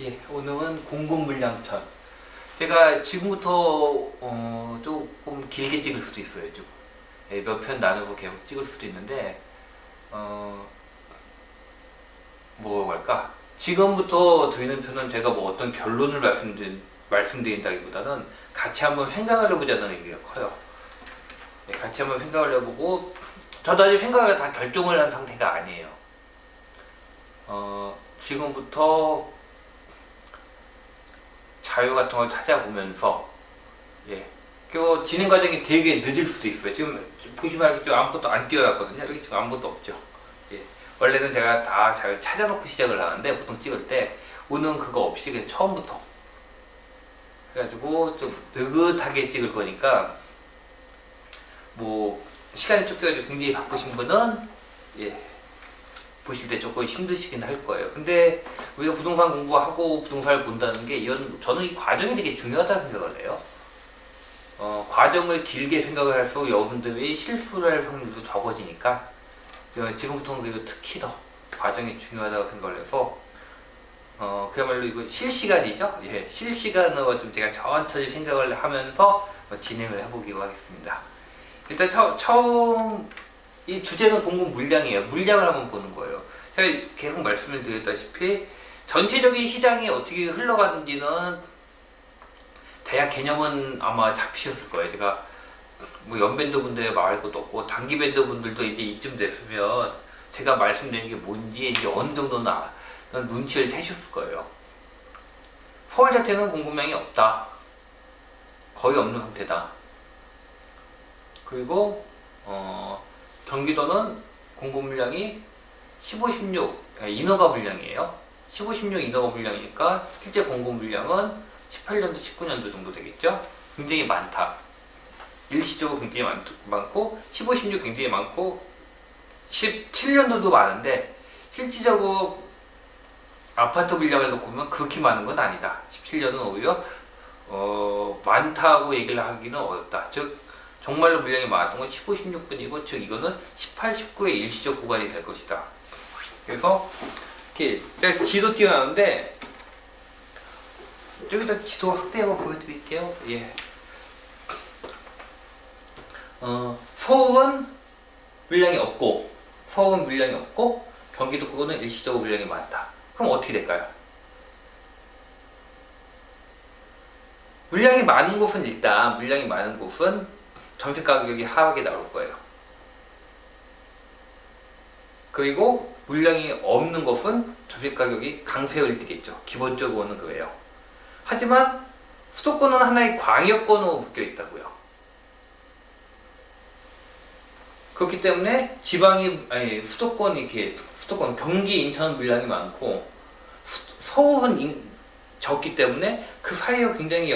예, 오늘은 공급 물량편. 제가 지금부터 조금 길게 찍을 수도 있어요. 좀. 예, 몇 편 나눠서 계속 찍을 수도 있는데 어, 뭐라고 할까? 지금부터 드리는 편은 제가 뭐 어떤 결론을 말씀드린다기보다는 같이 한번 생각을 해보자는 의미가 커요. 예, 같이 한번 생각을 해보고 저도 아직 생각을 다 결정을 한 상태가 아니에요. 지금부터 자료 같은 걸 찾아보면서 예, 그 진행 과정이 되게 늦을 수도 있어요. 지금 보시면 알겠지만 아무것도 안 띄워놨거든요. 여기 지금 아무것도 없죠. 예, 원래는 제가 다 잘 찾아놓고 시작을 하는데 보통 찍을 때 오늘은 그거 없이 그냥 처음부터 해가지고 좀 느긋하게 찍을 거니까 뭐 시간이 쫓겨가지고 굉장히 바쁘신 분은 예, 보실 때 조금 힘드시긴 할 거예요. 근데 우리가 부동산 공부하고 부동산을 본다는 게 저는 이 과정이 되게 중요하다고 생각을 해요. 과정을 길게 생각을 할수록 여러분들이 실수를 할 확률도 적어지니까 지금부터는 그리고 특히 더 과정이 중요하다고 생각을 해서 그야말로 이거 실시간이죠. 예, 실시간으로 좀 제가 천천히 생각을 하면서 진행을 해보기로 하겠습니다. 일단 처음 이 주제는 공급 물량이에요. 물량을 한번 보는 거예요. 제가 계속 말씀을 드렸다시피 전체적인 시장이 어떻게 흘러가는지는 대략 개념은 아마 잡히셨을 거예요. 제가 뭐 연밴드 분들에 말할 것도 없고 단기 밴드 분들도 이제 이쯤 됐으면 제가 말씀드린 게 뭔지 이제 어느 정도는 눈치를 채셨을 거예요. 서울 자체는 공급량이 없다. 거의 없는 상태다. 그리고 경기도는 공급 물량이 15, 16 인허가 물량이에요. 15, 16 인허가 물량이니까 실제 공급 물량은 18년도, 19년도 정도 되겠죠. 굉장히 많다. 일시적으로 굉장히 많고 15, 16 굉장히 많고 17년도도 많은데 실질적으로 아파트 물량을 놓고 보면 그렇게 많은 건 아니다. 17년은 오히려 많다고 얘기를 하기는 어렵다. 즉 정말로 물량이 많았던 건 15, 16분이고 즉 이거는 18, 19의 일시적 구간이 될 것이다. 그래서 이렇게 제가 지도 띄워놨는데 좀 이따 지도 확대하고 보여드릴게요. 예. 서울은 물량이 없고 경기도권은 일시적으로 물량이 많다. 그럼 어떻게 될까요? 물량이 많은 곳은 전세 가격이 하락이 나올 거예요. 그리고 물량이 없는 곳은 전세 가격이 강세를 띠겠죠. 기본적으로는 그래요. 하지만 수도권은 하나의 광역권으로 묶여 있다고요. 그렇기 때문에 수도권 경기 인천 물량이 많고 서울은 적기 때문에 그 사이에 굉장히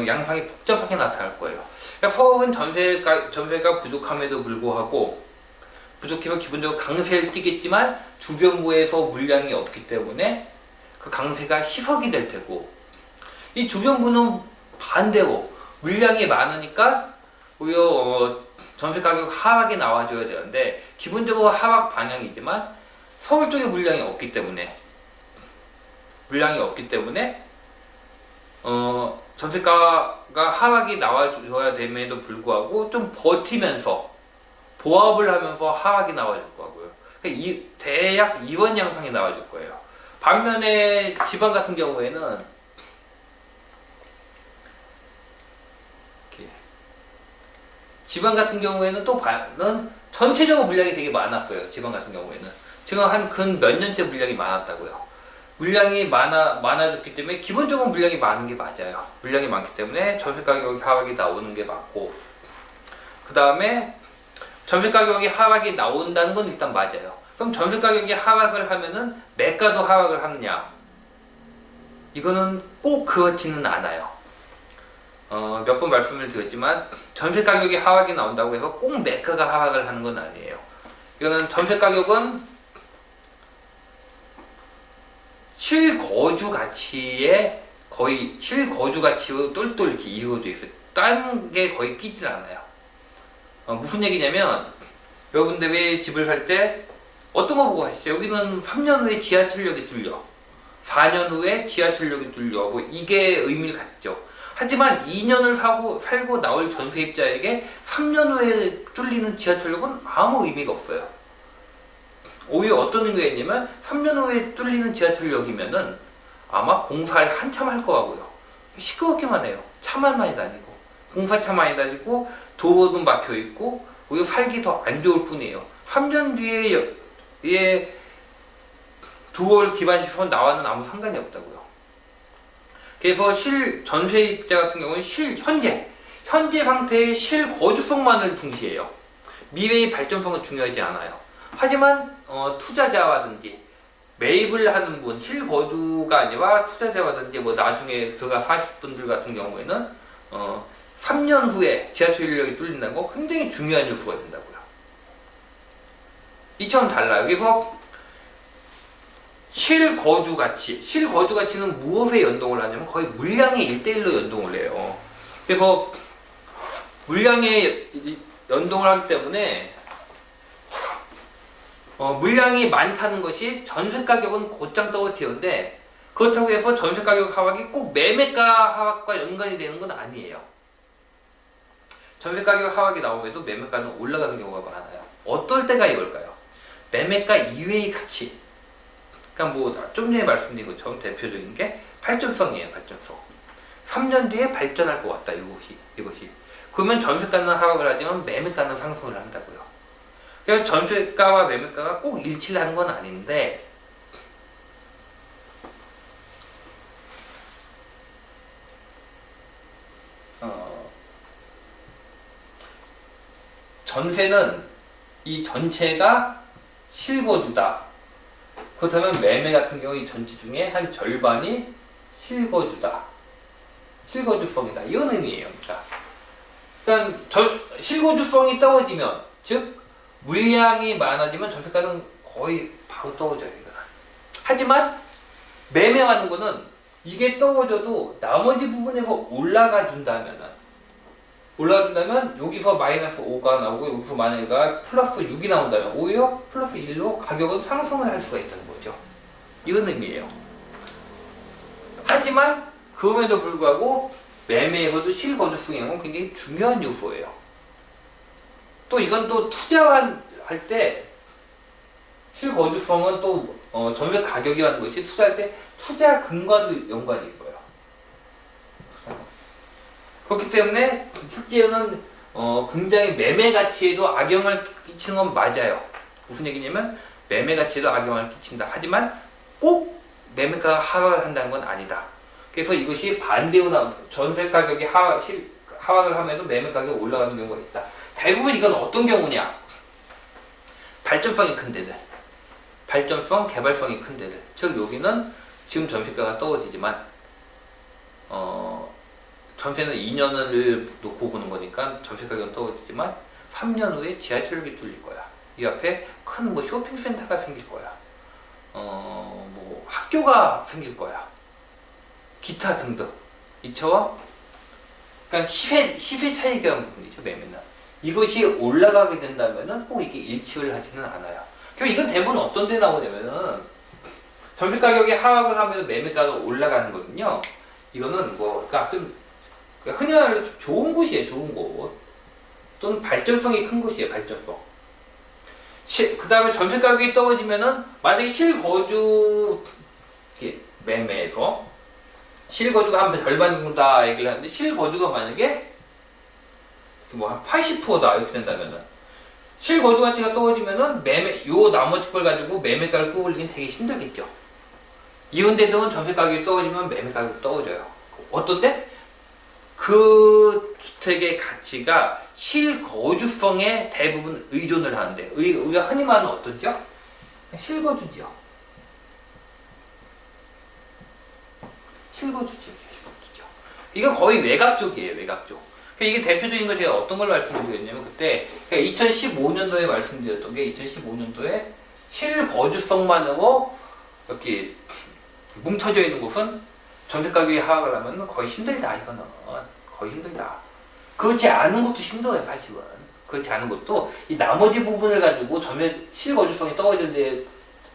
양상이 복잡하게 나타날 거예요. 그러니까 서울은 전세가 부족함에도 불구하고 부족해서 기본적으로 강세를 띠겠지만 주변부에서 물량이 없기 때문에 그 강세가 희석이 될 테고 이 주변부는 반대로 물량이 많으니까 오히려 전세 가격 하락이 나와줘야 되는데 기본적으로 하락 방향이지만 서울 쪽에 물량이 없기 때문에 전세가가 하락이 나와줘야 됨에도 불구하고 좀 버티면서 보합을 하면서 하락이 나와줄 거고요. 그러니까 대략 이원 양상이 나와줄 거예요. 반면에 지방 같은 경우에는 또 전체적으로 물량이 되게 많았어요. 지방 같은 경우에는 지금 한 근 몇 년째 물량이 많았다고요. 물량이 많아졌기 때문에 기본적으로 물량이 많은 게 맞아요. 물량이 많기 때문에 전세 가격이 하락이 나오는 게 맞고 그 다음에 전세 가격이 하락이 나온다는 건 일단 맞아요. 그럼 전세 가격이 하락을 하면은 매가도 하락을 하느냐? 이거는 꼭 그렇지는 않아요. 몇 번 말씀을 드렸지만 전세 가격이 하락이 나온다고 해서 꼭 매가가 하락을 하는 건 아니에요. 이거는 전세 가격은 실거주 가치로 똘똘 이렇게 이루어져 있어요. 딴 게 거의 끼질 않아요. 무슨 얘기냐면 여러분들이 집을 살 때 어떤 거 보고 하시죠? 여기는 3년 후에 지하철역이 뚫려. 4년 후에 지하철역이 뚫려. 뭐 이게 의미를 갖죠. 하지만 2년을 살고 나올 전세입자에게 3년 후에 뚫리는 지하철역은 아무 의미가 없어요. 오히려 어떤 의미가 있냐면 3년 후에 뚫리는 지하철역이면은 아마 공사를 한참 할 거고요. 시끄럽기만 해요. 차만 많이 다니고 공사차 많이 다니고 도로도 막혀 있고 오히려 살기 더 안 좋을 뿐이에요. 3년 뒤에 두월 기반시설 나와는 아무 상관이 없다고요. 그래서 전세입자 같은 경우는 현재 상태의 실거주성만을 중시해요. 미래의 발전성은 중요하지 않아요. 하지만 투자자라든지 매입을 하는 분, 실거주가 아니라 투자자라든지 뭐 나중에 들어가 사실 분들 같은 경우에는 3년 후에 지하철역이 뚫린다는 거 굉장히 중요한 요소가 된다고요. 이처럼 달라요. 그래서 실거주 가치는 무엇에 연동을 하냐면 거의 물량의 1대1로 연동을 해요. 그래서 물량에 연동을 하기 때문에 물량이 많다는 것이 전세 가격은 곧장 떨어지는데 그렇다고 해서 전세 가격 하락이 꼭 매매가 하락과 연관이 되는 건 아니에요. 전세 가격 하락이 나오면도 매매가는 올라가는 경우가 많아요. 어떨 때가 이럴까요? 매매가 이외의 가치. 그러니까 뭐 좀 전에 말씀드린 것처럼 대표적인 게 발전성이에요. 발전성. 3년 뒤에 발전할 것 같다. 이것이. 그러면 전세가는 하락을 하지만 매매가는 상승을 한다고요. 그래서 전세가와 매매가가 꼭 일치를 하는 건 아닌데 전세는 이 전체가 실거주다. 그렇다면 매매 같은 경우 이 전체 중에 한 절반이 실거주다. 실거주성이다. 이런 의미예요. 그러니까 실거주성이 떨어지면, 즉 물량이 많아지면 전세가는 거의 바로 떨어져요. 하지만 매매하는 거는 이게 떨어져도 나머지 부분에서 올라가 준다면 여기서 마이너스 5가 나오고 여기서 만약에 플러스 6이 나온다면 오히려 플러스 1로 가격은 상승을 할 수가 있다는 거죠. 이런 의미예요. 하지만 그럼에도 불구하고 매매에서도 실거주성이라는 건 굉장히 중요한 요소예요. 또 이건 또 투자할 때 실거주성은 또 전세 가격이라는 것이 투자할 때 투자금과도 연관이 있어요. 그렇기 때문에 실제로는 굉장히 매매 가치에도 악영을 끼치는 건 맞아요. 무슨 얘기냐면 매매 가치에도 악영을 끼친다. 하지만 꼭 매매가가 하락을 한다는 건 아니다. 그래서 이것이 반대로 전세 가격이 하락을 하면서 매매 가격이 올라가는 경우가 있다. 대부분 이건 어떤 경우냐? 발전성이 큰 데들, 개발성이 큰 데들. 즉 여기는 지금 전세가가 떨어지지만 전세는 2년을 놓고 보는 거니까 전세 가격은 떨어지지만 3년 후에 지하철역이 뚫릴 거야. 이 앞에 큰 뭐 쇼핑센터가 생길 거야. 뭐 학교가 생길 거야. 기타 등등. 이처럼 그러니까 시세 차익이라는 부분이죠. 매매는. 이것이 올라가게 된다면은 꼭 이게 일치를 하지는 않아요. 그럼 이건 대부분 어떤 데 나오냐면은 전세 가격이 하락을 하면 매매가가 올라가는 거거든요. 이거는 뭐 그러니까 좀 흔히 말하는 좋은 곳이에요. 좋은 곳. 또는 발전성이 큰 곳이에요. 발전성. 그 다음에 전세 가격이 떨어지면은 만약에 실거주 매매에서 실거주가 한 절반 정도다 얘기를 하는데 실거주가 만약에 뭐 한 80%다 이렇게 된다면은 실거주 가치가 떨어지면은 요 나머지 걸 가지고 매매가를 끌어올리긴 되게 힘들겠죠. 이런 데들은 전세 가격이 떨어지면 매매 가격이 떨어져요. 어떤데? 그 주택의 가치가 실거주성에 대부분 의존을 하는데 우리가 흔히 말하는 어떤지요? 실거주지요. 실거주지요. 이거 거의 외곽 쪽이에요. 외곽 쪽. 이게 대표적인 거 제가 어떤 걸 말씀드렸냐면 그때 2015년도에 말씀드렸던 게 2015년도에 실거주성만으로 이렇게 뭉쳐져 있는 곳은 전세 가격이 하락을 하면 거의 힘들다. 이거는 거의 힘들다. 그렇지 않은 것도 힘들어요. 사실은. 그렇지 않은 것도 이 나머지 부분을 가지고 실거주성이 떨어지는데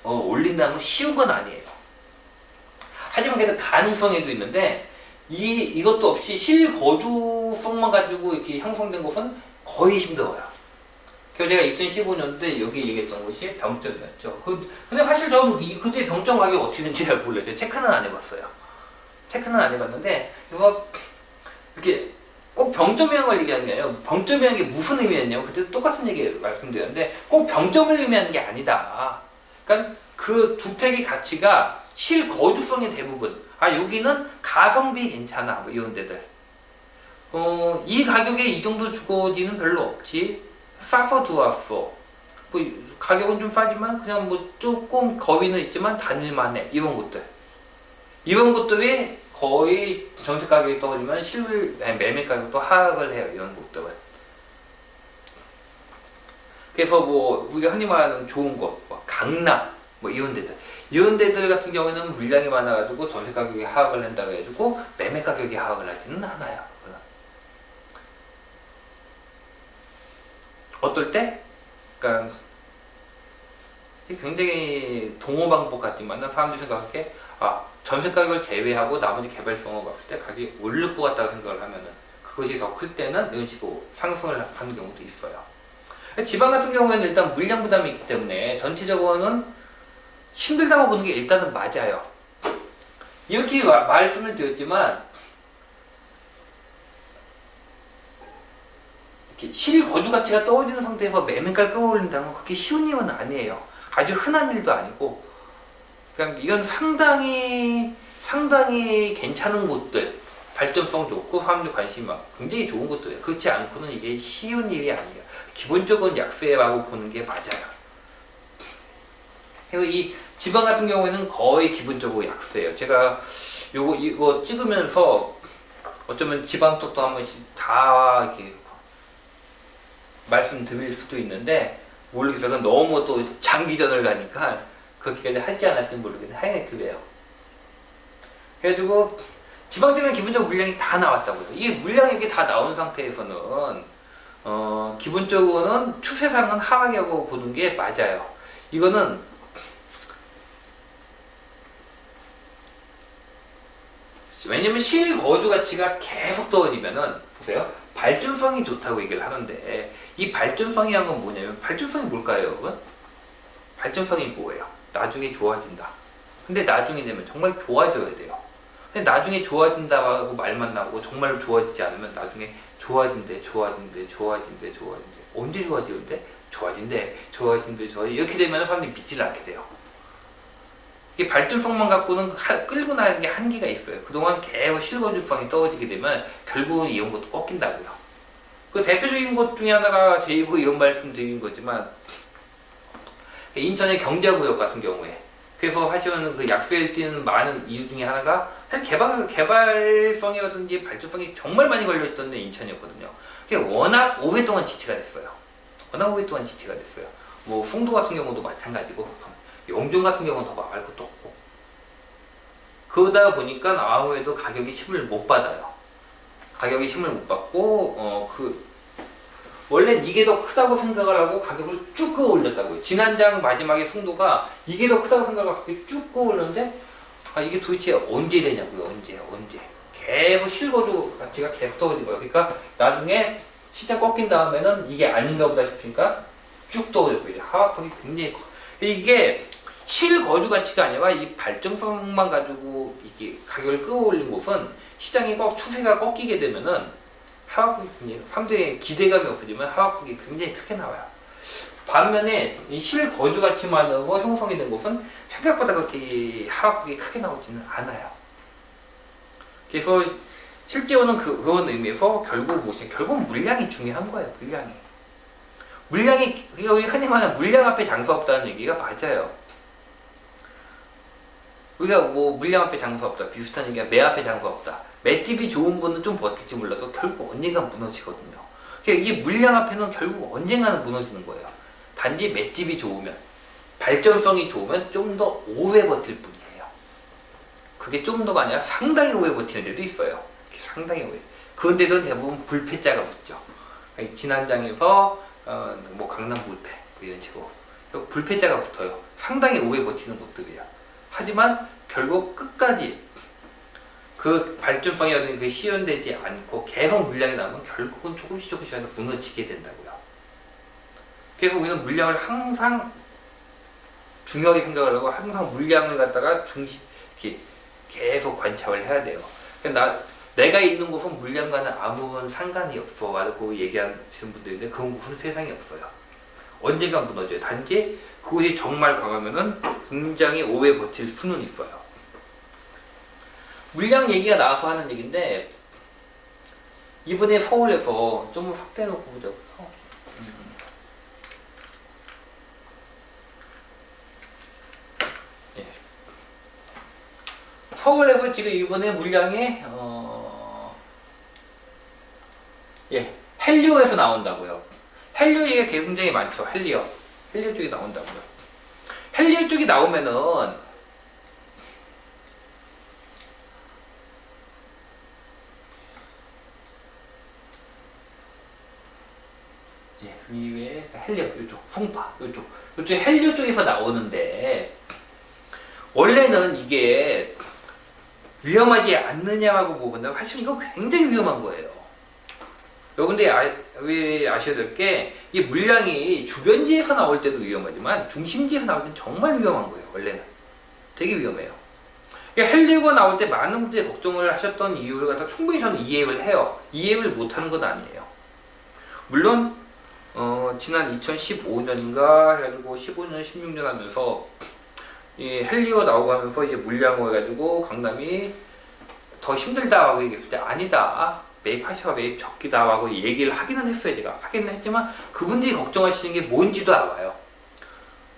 올린다는 건 쉬운 건 아니에요. 하지만 그래도 가능성에도 있는데 이것도 없이 실거주성만 가지고 이렇게 형성된 곳은 거의 힘들어요. 그래서 제가 2015년도에 여기 얘기했던 것이 병점이었죠. 근데 사실 저는 그때 병점 가격이 어떻게 되는지 잘 몰라요. 제가 체크는 안 해봤어요. 체크는 안 해봤는데 뭐 이렇게 꼭 병점이라는 걸 얘기하는 게 아니라 병점이라는 게 무슨 의미였냐면 그때 똑같은 얘기 말씀드렸는데 꼭 병점을 의미하는 게 아니다. 그러니까 그 주택의 가치가 실거주성의 대부분 여기는 가성비 괜찮아 뭐 이런 데들 이 가격에 이 정도 주거지는 별로 없지 싸서 들어왔어 뭐 가격은 좀 싸지만 그냥 뭐 조금 거위는 있지만 다닐만해 이런 것들이 거의 전세 가격이 떨어지면 매매 가격도 하락을 해요. 이런 곳들은. 그래서 뭐 우리가 흔히 말하는 좋은 곳, 뭐 강남, 뭐 이런 데들 같은 경우에는 물량이 많아가지고 전세 가격이 하락을 한다고 해가지고 매매 가격이 하락을 하지는 않아요. 어떨 때? 그러니까 굉장히 동호방법 같지만은 사람들이 생각하기에 전세 가격을 제외하고 나머지 개발성을 봤을 때 가격이 오를 것 같다고 생각을 하면은 그것이 더 클 때는 이런 식으로 상승을 하는 경우도 있어요. 지방 같은 경우에는 일단 물량 부담이 있기 때문에 전체적으로는 힘들다고 보는 게 일단은 맞아요. 이렇게 말씀을 드렸지만 이렇게 실거주 가치가 떨어지는 상태에서 매매가를 끌어올린다는 건 그렇게 쉬운 일은 아니에요. 아주 흔한 일도 아니고 그러니까 이건 상당히 괜찮은 곳들 발전성 좋고 사람들 관심이 많고 굉장히 좋은 곳들이에요. 그렇지 않고는 이게 쉬운 일이 아니에요. 기본적인 약세라고 보는 게 맞아요. 그리고 이 지방 같은 경우에는 거의 기본적으로 약세예요. 제가 이거 찍으면서 어쩌면 지방 쪽도 한 번씩 다 이렇게 말씀드릴 수도 있는데 모르겠어요. 그건 너무 또 장기전을 가니까 그렇게까지 할지 안 할지 모르겠는데 하여간 그래요. 그래가지고 지방적인 기본적으로 물량이 다 나왔다고요. 이게 물량이 이렇게 다 나온 상태에서는 기본적으로는 추세상은 하락이라고 보는 게 맞아요. 이거는 왜냐면 실거주 가치가 계속 떨어지면은 보세요. 발전성이 좋다고 얘기를 하는데 이 발전성이란 건 뭐냐면 발전성이 뭘까요, 여러분? 발전성이 뭐예요? 나중에 좋아진다. 근데 나중에 되면 정말 좋아져야 돼요. 근데 나중에 좋아진다고 말만 나오고 정말 좋아지지 않으면 나중에 좋아진대. 언제 좋아지는데? 좋아진대. 이렇게 되면 사람들이 믿질 않게 돼요. 이게 발전성만 갖고는 끌고 나가는 게 한계가 있어요. 그동안 계속 실거주성이 떨어지게 되면 결국은 이런 것도 꺾인다고요. 그 대표적인 것 중에 하나가 제2부 이런 말씀 드린 거지만 인천의 경자구역 같은 경우에 그래서 사실은 그 약세를 띠는 많은 이유 중에 하나가 사실 개발성이라든지 발전성이 정말 많이 걸려있던 데 인천이었거든요. 그게 워낙 오랫동안 지체가 됐어요. 뭐 송도 같은 경우도 마찬가지고 영종 같은 경우는 더 말할 것도 없고 그러다 보니까 아무래도 가격이 힘을 못 받아요. 원래 이게 더 크다고 생각을 하고 가격을 쭉 끌어올렸다고요. 지난장 마지막에 송도가 이게 더 크다고 생각을 하고 쭉 끌어올렸는데 이게 도대체 언제 되냐고요. 언제 계속 실거주 가치가 계속 떨어진 거예요. 그러니까 나중에 시장 꺾인 다음에는 이게 아닌가 보다 싶으니까 쭉 떨어져버려요. 하락폭이 굉장히 커. 이게 실거주 가치가 아니라 이 발전성만 가지고 이게 가격을 끌어올린 곳은 시장이 추세가 꺾이게 되면은 하락폭이 굉장히 사람들의 기대감이 없어지면 하락폭이 굉장히 크게 나와요. 반면에 이 실거주 가치만으로 형성이 된 곳은 생각보다 그렇게 하락폭이 크게 나오지는 않아요. 그래서 실제로는 그런 의미에서 결국 물량이 중요한 거예요. 물량이 그러니까 우리 흔히 말하는 물량 앞에 장사 없다는 얘기가 맞아요. 우리가 뭐 물량 앞에 장사 없다 비슷한 얘기가 매 앞에 장사 없다. 맷집이 좋은 분은 좀 버틸지 몰라도 결국 언젠간 무너지거든요. 그러니까 이게 물량 앞에는 결국 언젠가는 무너지는 거예요. 단지 맷집이 좋으면 발전성이 좋으면 좀 더 오래 버틸 뿐이에요. 그게 좀 더가 아니라 상당히 오래 버티는 데도 있어요. 상당히 오래. 그런데도 대부분 불패자가 붙죠. 진안장에서 뭐 강남 불패 뭐 이런 식으로 불패자가 붙어요. 상당히 오래 버티는 곳들이에요. 하지만 결국 끝까지 그 발전성이 어떤 그 실현되지 않고 계속 물량이 나오면 결국은 조금씩 해서 무너지게 된다고요. 그래서 우리는 물량을 항상 중요하게 생각을 하고 항상 물량을 갖다가 이렇게 계속 관찰을 해야 돼요. 내가 있는 곳은 물량과는 아무런 상관이 없어 라고 얘기하시는 분들인데 그런 곳은 세상에 없어요. 언젠가 무너져요. 단지 그곳이 정말 강하면은 굉장히 오래 버틸 수는 있어요. 물량 얘기가 나와서 하는 얘기인데 이번에 서울에서 좀 확대해 놓고 보자고요. 예. 서울에서 지금 이번에 물량이 헬리오에서 나온다고요. 헬리오 얘기가 굉장히 많죠. 헬리오 쪽이 나온다고요. 헬리오 쪽이 나오면은 위에 헬리오 이쪽 송파 이쪽 헬리오 쪽에서 나오는데 원래는 이게 위험하지 않느냐고 보면 사실 이거 굉장히 위험한 거예요. 여러분들 아셔야 될 게 이 물량이 주변지에서 나올 때도 위험하지만 중심지에서 나올 때는 정말 위험한 거예요. 원래는 되게 위험해요. 헬리오가 나올 때 많은 분들이 걱정을 하셨던 이유를 갖다 충분히 저는 이해를 해요. 이해를 못하는 건 아니에요. 물론 지난 2015년인가 해가지고 15년, 16년 하면서 이 헬리오 나오고 하면서 이제 물량을 해가지고 강남이 더 힘들다고 얘기했을 때 아니다. 매입하셔 매입 적기다라고 얘기를 하기는 했어요. 제가 하기는 했지만 그분들이 걱정하시는 게 뭔지도 알아요.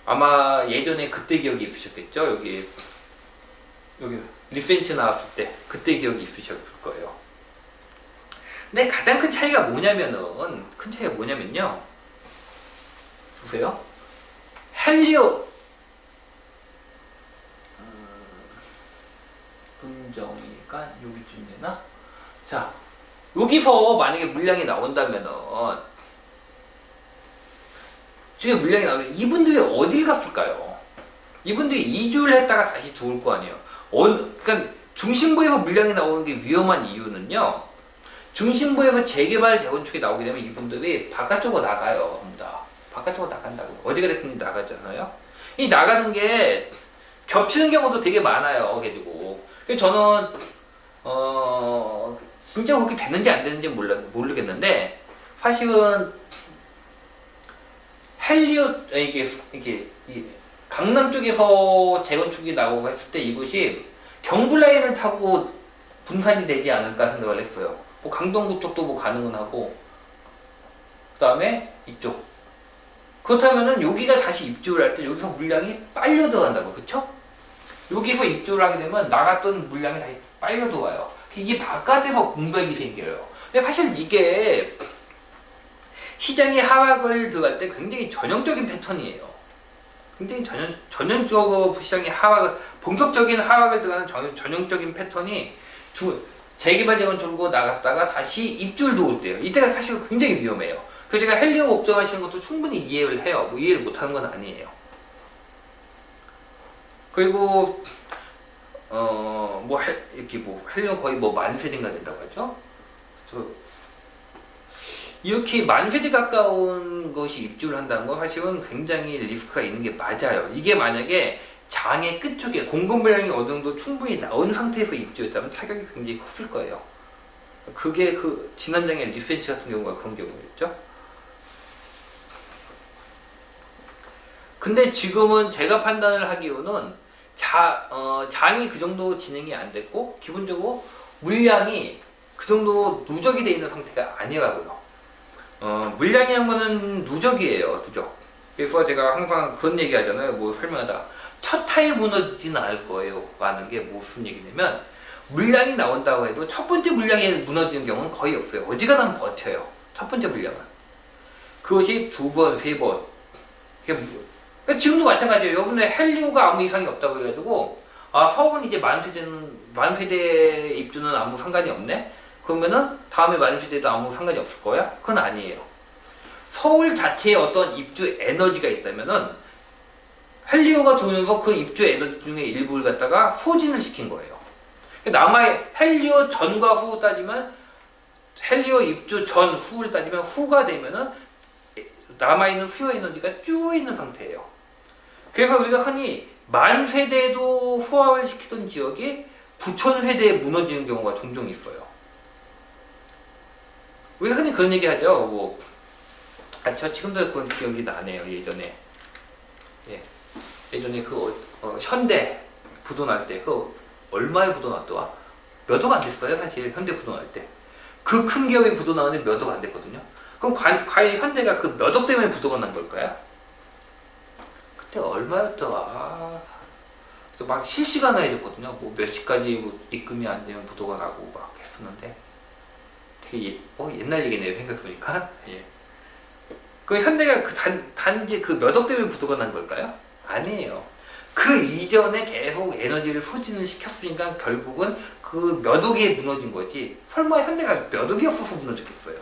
아마 예전에 그때 기억이 있으셨겠죠. 여기 리센치 나왔을 때 그때 기억이 있으셨을 거예요. 근데 가장 큰 차이가 뭐냐면요. 보세요. 헬리오 분정이가 여기쯤 되나? 자, 여기서 만약에 물량이 나온다면은 지금 물량이 나오면 이분들이 어딜 갔을까요? 이분들이 이주를 했다가 다시 들어올 거 아니에요. 그러니까 중심부에서 물량이 나오는 게 위험한 이유는요. 중심부에서 재개발 재건축이 나오게 되면 이분들이 바깥쪽으로 나가요. 전부 다. 바깥쪽으로 나간다고. 어디가 됐든 나가잖아요. 이 나가는 게 겹치는 경우도 되게 많아요. 가지고. 그래서 저는 진짜 그렇게 됐는지 안 됐는지 모르겠는데 사실은 이게 강남 쪽에서 재건축이 나오고 했을 때 이곳이 경부라인을 타고 분산이 되지 않을까 생각을 했어요. 뭐 강동구 쪽도 뭐 가능은 하고 그 다음에 이쪽 그렇다면은 여기가 다시 입주를 할 때 여기서 물량이 빨려 들어간다고. 그쵸? 여기서 입주를 하게 되면 나갔던 물량이 다시 빨려 들어와요. 이게 바깥에서 공백이 생겨요. 근데 사실 이게 시장이 하락을 들어갈 때 굉장히 전형적인 패턴이에요. 굉장히 전형적으로 시장이 본격적인 하락을 들어가는 전형적인 패턴이 재개발 재건축으로 나갔다가 다시 입주를 들어올 때요. 이때가 사실 굉장히 위험해요. 그래서 제가 헬리오 걱정하시는 것도 충분히 이해를 해요. 뭐 이해를 못하는 건 아니에요. 그리고 헬리오 거의 만세대인가 된다고 하죠. 이렇게 만세대 가까운 것이 입주를 한다는 건 사실은 굉장히 리스크가 있는 게 맞아요. 이게 만약에 장의 끝쪽에 공급 물량이 어느 정도 충분히 나온 상태에서 입주했다면 타격이 굉장히 컸을 거예요. 그게 지난 장의 리센치 같은 경우가 그런 경우였죠. 근데 지금은 제가 판단을 하기로는 장이 그 정도 진행이 안 됐고 기본적으로 물량이 그 정도 누적이 돼 있는 상태가 아니라고요. 물량이라는 거는 누적이에요. 누적. 그래서 제가 항상 그런 얘기 하잖아요. 뭐 설명하다. 첫 타에 무너지지는 않을 거예요. 라는 게 무슨 얘기냐면 물량이 나온다고 해도 첫 번째 물량이 무너지는 경우는 거의 없어요. 어지간하면 버텨요. 첫 번째 물량은. 그것이 두 번, 세 번. 그러니까 지금도 마찬가지예요. 여러분들 헬리오가 아무 이상이 없다고 해가지고 서울은 이제 만세대 입주는 아무 상관이 없네? 그러면은 다음에 만세대도 아무 상관이 없을 거야? 그건 아니에요. 서울 자체에 어떤 입주 에너지가 있다면은 헬리오가 들어오면서 그 입주 에너지 중에 일부를 갖다가 소진을 시킨 거예요. 헬리오 전과 후 따지면 헬리오 입주 전 후를 따지면 후가 되면은 남아있는 수요 에너지가 쭉 있는 상태예요. 그래서 우리가 흔히 10,000회대도 소화를 시키던 지역이 9,000회대에 무너지는 경우가 종종 있어요. 우리가 흔히 그런 얘기 하죠. 저 지금도 그런 기억이 나네요. 예전에 현대 부도날 때, 얼마에 부도났더라? 몇 억 안 됐어요, 사실. 현대 부도날 때. 그 큰 기업이 부도 나는데 몇 억 안 됐거든요. 그럼 과연 현대가 그 몇 억 때문에 부도가 난 걸까요? 그때 얼마였더라? 그래서 막 실시간으로 해줬거든요. 몇 시까지 입금이 안 되면 부도가 나고 막 했었는데 되게 옛날 얘기네요, 생각해보니까. 예. 그 현대가 단지 그 몇 억 때문에 부도가 난 걸까요? 아니에요. 그 이전에 계속 에너지를 소진을 시켰으니까 결국은 그 몇 억이 무너진 거지. 설마 현대가 몇 억이 없어서 무너졌겠어요?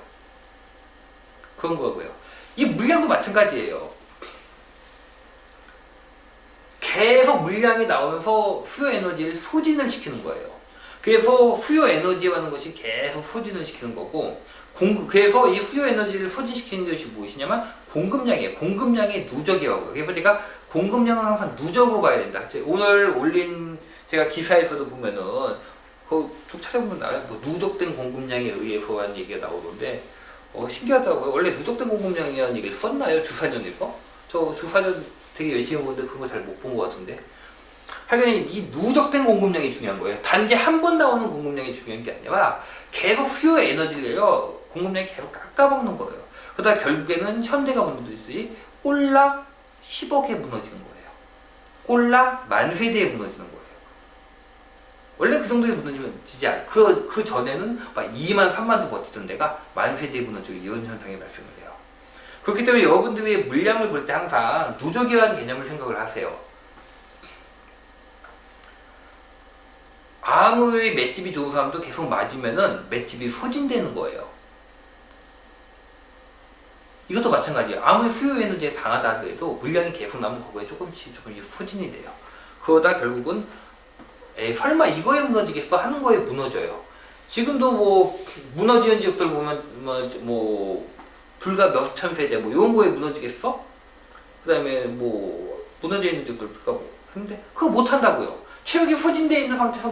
그런 거고요. 이 물량도 마찬가지예요. 계속 물량이 나오면서 수요 에너지를 소진을 시키는 거예요. 그래서 수요 에너지라는 것이 계속 소진을 시키는 거고, 그래서 이 수요 에너지를 소진시키는 것이 무엇이냐면 공급량이에요. 공급량의 누적이라고요. 그래서 제가 공급량은 항상 누적으로 봐야 된다. 오늘 올린 제가 기사에서도 보면은 쭉 찾아보면 나와요. 누적된 공급량에 의해서 한 얘기가 나오던데 신기하더라고요. 원래 누적된 공급량이라는 얘기를 썼나요? 주사전에서? 저 주사전 되게 열심히 보는데 그런 거 잘 못 본 것 같은데. 하여간 이 누적된 공급량이 중요한 거예요. 단지 한 번 나오는 공급량이 중요한 게 아니라 계속 수요 에너지를요, 공급량이 계속 깎아먹는 거예요. 그러다 결국에는 현대가 무너지듯이 꼴랑 10억에 무너지는 거예요. 꼴랑 10,000회대에 무너지는 거예요. 원래 그 정도에 무너지면 지지 않아요. 그 전에는 막 2만, 3만도 버티던 데가 10,000회대에 무너지고 이런 현상이 발생을 해요. 그렇기 때문에 여러분들이 물량을 볼 때 항상 누적이라는 개념을 생각을 하세요. 아무리 맷집이 좋은 사람도 계속 맞으면은 맷집이 소진되는 거예요. 이것도 마찬가지예요. 아무리 수요 에너지에 강하다 하더라도 물량이 계속 나면 그거에 조금씩 소진이 돼요. 그러다 결국은 설마 이거에 무너지겠어 하는 거에 무너져요. 지금도 무너지는 지역들 보면 불과 몇천 세대 이런 거에 무너지겠어? 그 다음에 무너져 있는 지역들 불과 했는데 그거 못 한다고요. 체력이 소진되어 있는 상태에서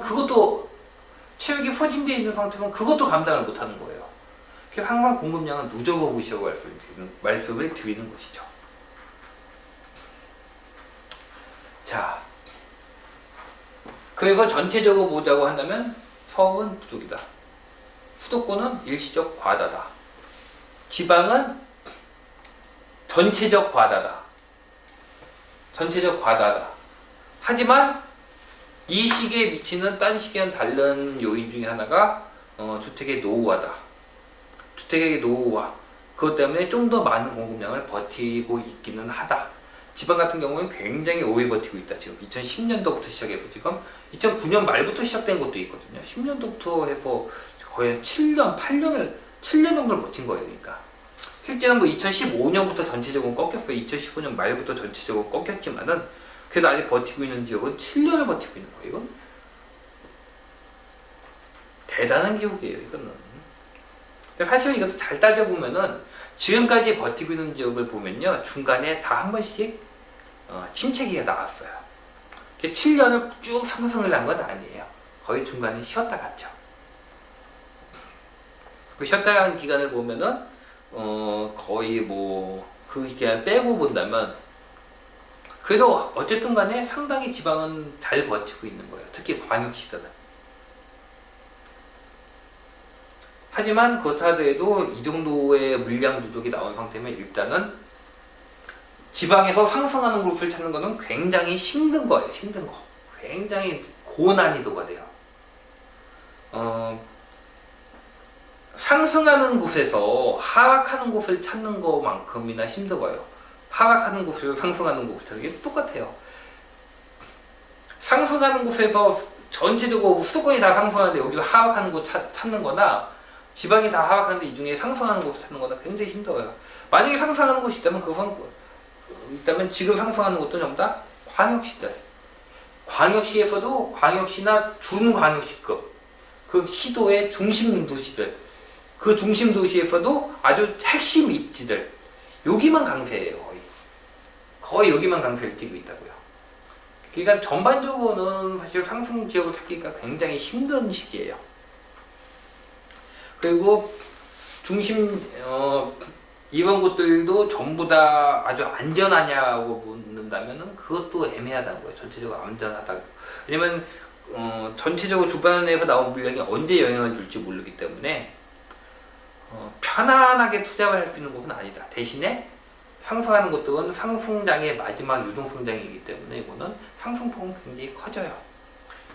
그것도 감당을 못 하는 거예요. 그래서 항상 공급량은 누적으로 보시라고 말씀을 드리는 것이죠. 자, 그래서 전체적으로 보자고 한다면 서울은 부족이다. 수도권은 일시적 과다다. 지방은 전체적 과다다. 하지만 이 시기에 미치는 딴 시기와는 다른 요인 중에 하나가 주택의 노후화다. 주택의 노후화. 그것 때문에 좀 더 많은 공급량을 버티고 있기는 하다. 지방 같은 경우는 굉장히 오래 버티고 있다. 지금 2010년도부터 시작해서 지금 2009년 말부터 시작된 것도 있거든요. 10년도부터 해서 거의 7년 정도를 버틴 거예요. 그러니까 실제는 2015년부터 전체적으로 꺾였어요. 2015년 말부터 전체적으로 꺾였지만은 그래도 아직 버티고 있는 지역은 7년을 버티고 있는 거예요. 이건 대단한 기록이에요. 이거는. 근데 사실 이것도 잘 따져보면은 지금까지 버티고 있는 지역을 보면요, 중간에 다 한 번씩 침체기가 나왔어요. 7년을 쭉 상승을 한 건 아니에요. 거의 중간에 쉬었다 갔죠. 그 쉬었다 간 기간을 보면은 거의 그 기간 빼고 본다면 그래도 어쨌든 간에 상당히 지방은 잘 버티고 있는 거예요. 특히 광역시들은. 하지만 그렇다 하더라도 이 정도의 물량 누적이 나온 상태면 일단은 지방에서 상승하는 곳을 찾는 것은 굉장히 힘든 거예요. 힘든 거. 굉장히 고난이도가 돼요. 상승하는 곳에서 하락하는 곳을 찾는 것만큼이나 힘들어요. 하락하는 곳에서 상승하는 곳을 찾는 게 똑같아요. 상승하는 곳에서 전체적으로 수도권이 다 상승하는데 여기서 하락하는 곳 찾는 거나 지방이 다 하락하는데 이 중에 상승하는 곳을 찾는 거나 굉장히 힘들어요. 만약에 상승하는 곳이 있다면 지금 상승하는 곳도 전부 다 광역시들. 광역시에서도 광역시나 준광역시급 그 시도의 중심 도시들, 그 중심 도시에서도 아주 핵심 입지들, 여기만 강세예요. 거의 여기만 강세를 띠고 있다고요. 그러니까 전반적으로는 사실 상승 지역을 찾기가 굉장히 힘든 시기예요. 그리고 중심 이런 곳들도 전부 다 아주 안전하냐고 묻는다면은 그것도 애매하다는 거예요. 전체적으로 안전하다고. 왜냐면 전체적으로 주변에서 나온 물량이 언제 영향을 줄지 모르기 때문에 편안하게 투자를 할 수 있는 곳은 아니다. 대신에 상승하는 곳들은 상승장의 마지막 유동성장이기 때문에 이거는 상승폭은 굉장히 커져요.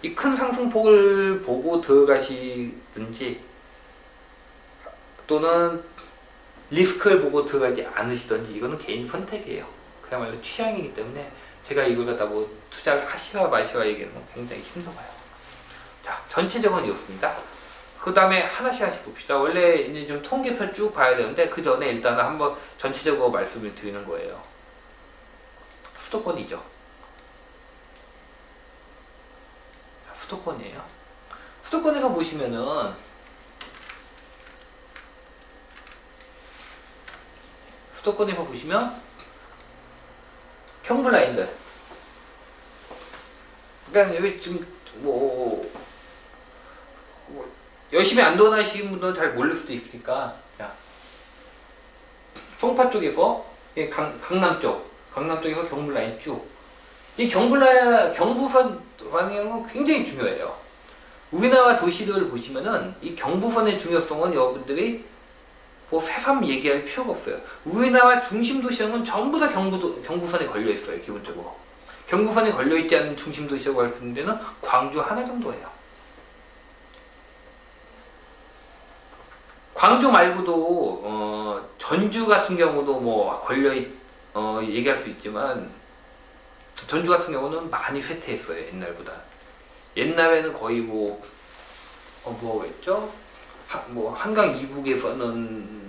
이 큰 상승폭을 보고 들어가시든지 또는 리스크를 보고 들어가지 않으시든지 이거는 개인 선택이에요. 그야말로 취향이기 때문에 제가 이걸 갖다 뭐 투자를 하시라 마시라 얘기하는 건 굉장히 힘들어요. 자, 전체적으로 이렇습니다. 그 다음에 하나씩 봅시다. 원래 이제 좀 통계표 쭉 봐야 되는데 그 전에 일단은 한번 전체적으로 말씀을 드리는 거예요. 수도권이죠. 자, 수도권이에요. 수도권에서 보시면은 수도권에서 보시면 경블라인들. 그러니까 여기 지금 뭐 열심히 안전하시는 분들은 잘 모를 수도 있으니까, 자, 송파 쪽에서 강남 쪽에서 경부라인 쭉. 이 경부선 방향은 굉장히 중요해요. 우리나라 도시들을 보시면은 이 경부선의 중요성은 여러분들이 뭐 새삼 얘기할 필요가 없어요. 우리나라 중심 도시는 전부 다 경부선에 걸려 있어요. 기본적으로 경부선에 걸려 있지 않은 중심 도시라고 할 수 있는 데는 광주 하나 정도예요. 광주 말고도 전주 같은 경우도 뭐 얘기할 수 있지만 전주 같은 경우는 많이 쇠퇴했어요. 옛날보다. 옛날에는 거의 뭐겠죠? 뭐 한강 이북에서는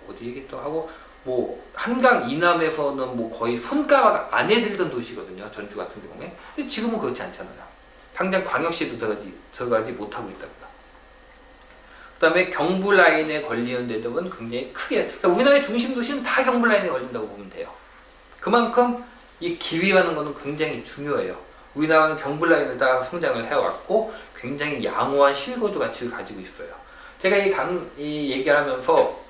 어디 얘기도 하고 뭐 한강 이남에서는 뭐 거의 손가락 안에 들던 도시거든요. 전주 같은 경우에. 근데 지금은 그렇지 않잖아요. 당장 광역시에도 들어가지 못하고 있다고요. 그 다음에 경부 라인에 걸리는 데들은 굉장히 크게, 그러니까 우리나라의 중심 도시는 다 경부 라인에 걸린다고 보면 돼요. 그만큼 이 기위라는 것은 굉장히 중요해요. 우리나라는 경부 라인을 따라 성장을 해왔고 굉장히 양호한 실거주 가치를 가지고 있어요. 제가 이 얘기를 하면서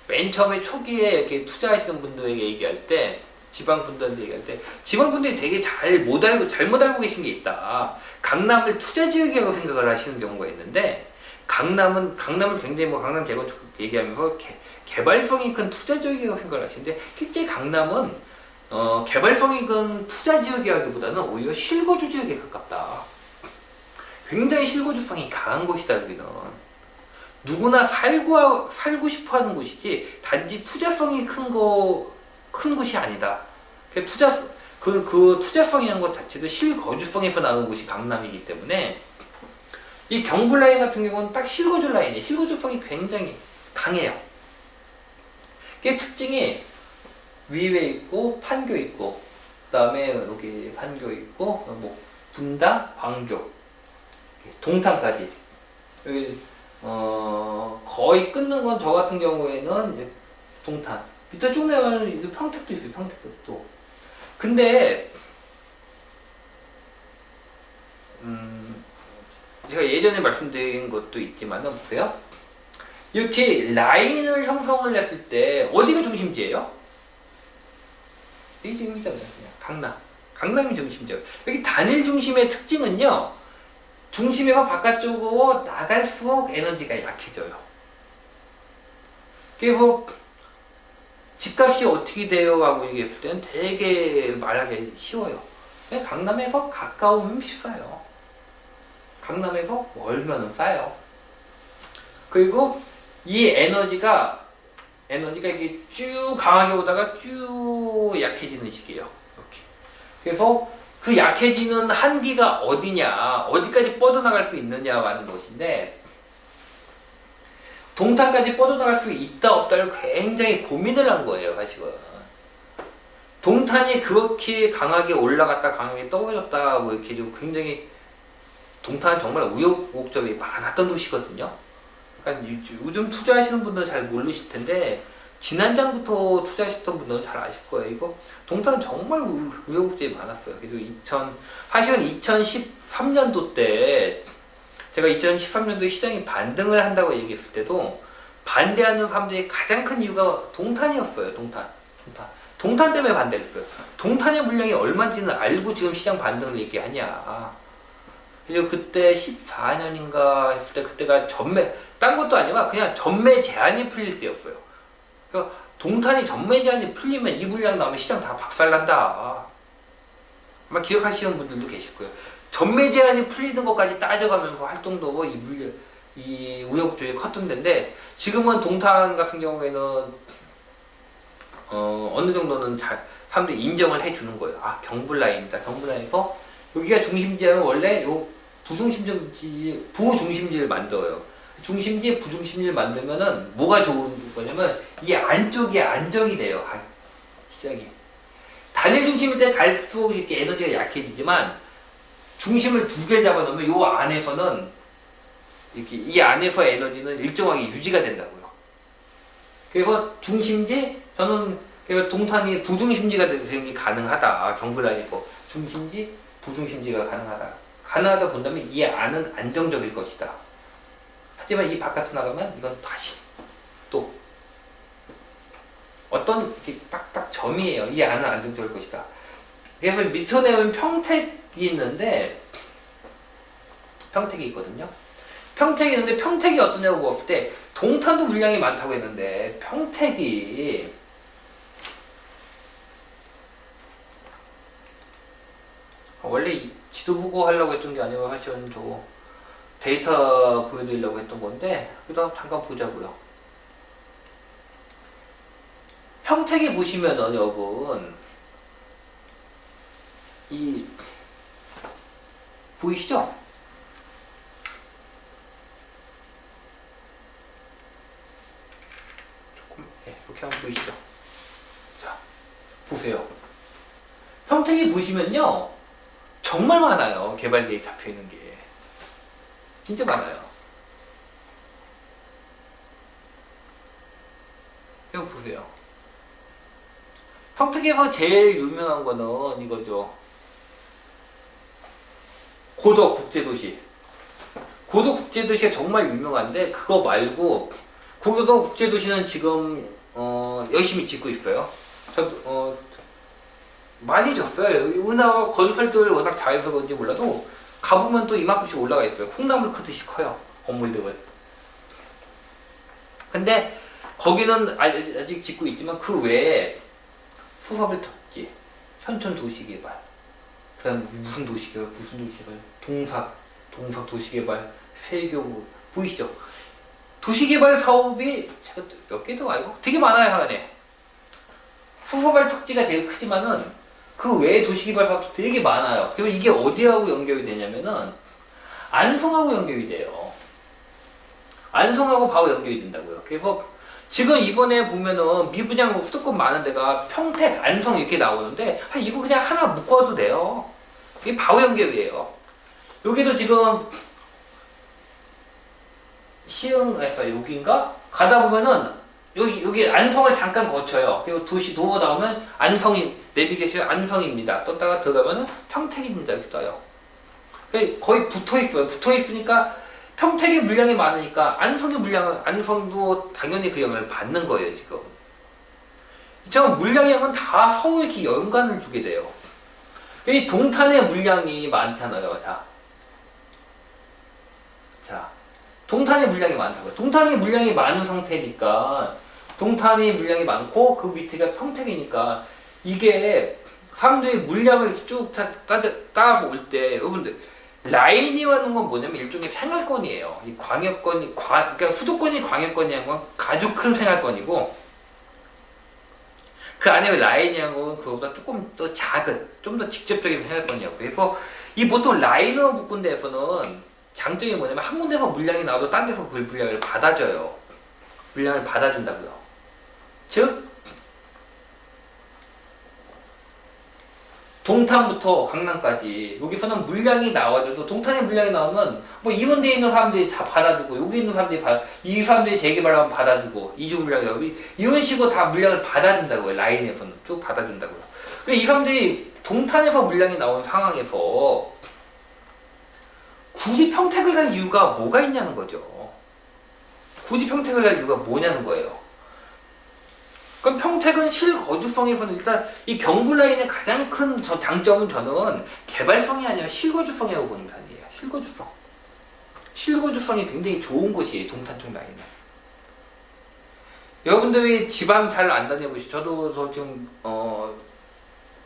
맨 처음에 초기에 이렇게 투자하시는 분들에게 얘기할 때, 지방분들한테 얘기할 때, 지방분들이 되게 잘못 알고 계신 게 있다. 강남을 투자지역이라고 생각을 하시는 경우가 있는데, 강남을 굉장히 강남 재건축 얘기하면서 개발성이 큰 투자지역이라고 생각을 하시는데, 실제 강남은 개발성이 큰 투자지역이라기보다는 오히려 실거주 지역에 가깝다. 굉장히 실거주성이 강한 곳이다. 여기는 누구나 살고 싶어 하는 곳이지 단지 투자성이 큰 곳이 아니다. 그 투자성이라는 것 자체도 실거주성에서 나오는 곳이 강남이기 때문에 이 경부 라인 같은 경우는 딱 실거주 라인이에요. 실거주성이 굉장히 강해요. 그 특징이 위에 있고 판교 있고, 그 다음에 여기 판교 있고, 뭐 분당, 광교, 동탄까지. 여기 거의 끊는 건 저 같은 경우에는 동탄. 밑에 쭉 내면 평택도 있어요. 평택도. 근데 제가 예전에 말씀드린 것도 있지만은 보세요. 이렇게 라인을 형성을 했을 때 어디가 중심지예요? 여기 지금 있잖아요. 그냥 강남이 중심지예요. 여기 단일 중심의 특징은요, 중심에서 바깥쪽으로 나갈수록 에너지가 약해져요. 그래서 집값이 어떻게 돼요? 라고 얘기했을 때는 되게 말하기 쉬워요. 강남에서 가까우면 비싸요. 강남에서 멀면 싸요. 그리고 이 에너지가 이게 쭉 강하게 오다가 쭉 약해지는 시기예요. 이렇게. 그래서 그 약해지는 한계가 어디냐, 어디까지 뻗어나갈 수 있느냐라는 것인데, 동탄까지 뻗어나갈 수 있다 없다를 굉장히 고민을 한 거예요. 사실은 동탄이 그렇게 강하게 올라갔다 강하게 떨어졌다 뭐 이렇게 좀 굉장히 동탄은 정말 우여곡절이 많았던 도시거든요. 그러니까 요즘 투자하시는 분들은 잘 모르실 텐데 지난장부터 투자하셨던 분들은 잘 아실 거예요. 이거 동탄은 정말 우여곡절이 많았어요. 그래서 사실은 2013년도 때 제가 2013년도에 시장이 반등을 한다고 얘기했을 때도 반대하는 사람들이 가장 큰 이유가 동탄이었어요. 동탄 때문에 반대했어요. 동탄의 물량이 얼마인지는 알고 지금 시장 반등을 얘기하냐. 그리고 그때 14년인가 했을 때 그때가 딴 것도 아니라 그냥 전매 제한이 풀릴 때였어요. 그러니까 동탄이 전매 제한이 풀리면 이 물량 나오면 시장 다 박살난다. 아마 기억하시는 분들도 계실 거예요. 전매 제한이 풀리는 것까지 따져가면서 활동도 이 우여곡절이 컸던 데인데 지금은 동탄 같은 경우에는 어느 정도는 사람들이 인정을 해주는 거예요. 아, 경불라인입니다. 경불라인에서 여기가 중심지하면 원래 요 부중심지를 만들어요. 중심지, 부중심지를 만들면은 뭐가 좋은 거냐면 이 안쪽이 안정이 돼요. 시장이. 단일 중심일 때 갈수록 이렇게 에너지가 약해지지만 중심을 두 개 잡아놓으면 요 안에서는 이렇게 이 안에서 에너지는 일정하게 유지가 된다고요. 그래서 중심지, 저는 그래서 동탄이 부중심지가 되는 게 가능하다. 경불라인에서 중심지, 부중심지가 가능하다 본다면 이 안은 안정적일 것이다. 하지만 이 바깥으로 나가면 이건 다시 또 어떤 딱딱 점이에요. 이 안은 안정적일 것이다. 그래서 밑으로 내면 평택이 있는데 평택이 있거든요. 평택이 어떠냐고 봤을 때 동탄도 물량이 많다고 했는데 평택이 원래 지도 보고 하려고 했던 게 아니라 사실은 저 데이터 보여드리려고 했던 건데 그래도 잠깐 보자고요. 평택에 보시면은 여러분 이 보이시죠? 조금 이렇게 하면 보이시죠? 자, 보세요. 평택에 보시면요 정말 많아요. 개발 계획 잡혀 있는 게 진짜 많아요. 이거 보세요. 평택에서 제일 유명한 거는 이거죠. 고덕국제도시. 고덕국제도시가 정말 유명한데 그거 말고 고덕국제도시는 지금 열심히 짓고 있어요. 많이 졌어요. 은하와 건설들 워낙 잘해서 그런지 몰라도 가보면 또 이만큼씩 올라가 있어요. 콩나물 크듯이 커요. 건물들은. 근데 거기는 아직 짓고 있지만 그 외에 수서블 덕지, 현천 도시개발, 그 다음 무슨 도시개발, 동삭 도시개발, 세교구 보이시죠? 도시개발 사업이 제가 몇 개도 알고 되게 많아요. 하나에 수서발 척지가 제일 크지만은 그 외에 도시개발 사업도 되게 많아요. 그리고 이게 어디하고 연결이 되냐면은 안성하고 연결이 돼요. 안성하고 바로 연결이 된다고요. 그래서 지금 이번에 보면은 미분양 수도권 많은 데가 평택, 안성 이렇게 나오는데 이거 그냥 하나 묶어도 돼요. 이게 바로 연결이에요. 여기도 지금 시흥에서 여기인가? 가다 보면은 여기 안성을 잠깐 거쳐요. 그리고 도로 나오면 안성이 내비게이션 안성입니다. 떴다가 들어가면은 평택입니다. 이렇게 떠요. 거의 붙어 있어요. 붙어 있으니까 평택의 물량이 많으니까 안성도 당연히 그 영향을 받는 거예요. 지금. 이처럼 물량의 양은 다 서로 이렇게 연관을 주게 돼요. 이 동탄의 물량이 많잖아요. 자, 동탄의 물량이 많다고요. 동탄의 물량이 많은 상태니까 동탄이 물량이 많고 그 밑에가 평택이니까 이게 사람들이 물량을 쭉 따라서 올 때 여러분들 라인이라는 건 뭐냐면 일종의 생활권이에요. 이 광역권이 그러니까 수도권이 광역권이라는 건 아주 큰 생활권이고 그 안에 라인이라는 건 그거보다 조금 더 작은 좀 더 직접적인 생활권이에요. 그래서 이 보통 라인으로 묶은 데에서는 장점이 뭐냐면 한 군데서 물량이 나와도 딴 데서 그 물량을 받아줘요. 물량을 받아준다고요. 즉 동탄부터 강남까지 여기서는 물량이 나와줘도 동탄에 물량이 나오면 뭐 이원대에 있는 사람들이 다 받아주고 여기 있는 사람들이 이 사람들이 재개발하면 받아주고 이주 물량이라고 이런 식으로 다 물량을 받아준다고요. 라인에서는 쭉 받아준다고요. 근데 이 사람들이 동탄에서 물량이 나온 상황에서 굳이 평택을 갈 이유가 뭐가 있냐는 거죠. 굳이 평택을 갈 이유가 뭐냐는 거예요. 그럼 평택은 실거주성에서는 일단 이 경부라인의 가장 큰 장점은 저는 개발성이 아니라 실거주성이라고 보는 편이에요. 실거주성. 실거주성이 굉장히 좋은 곳이에요. 동탄 쪽 라인은. 여러분들이 지방 잘 안 다녀보시죠. 저 지금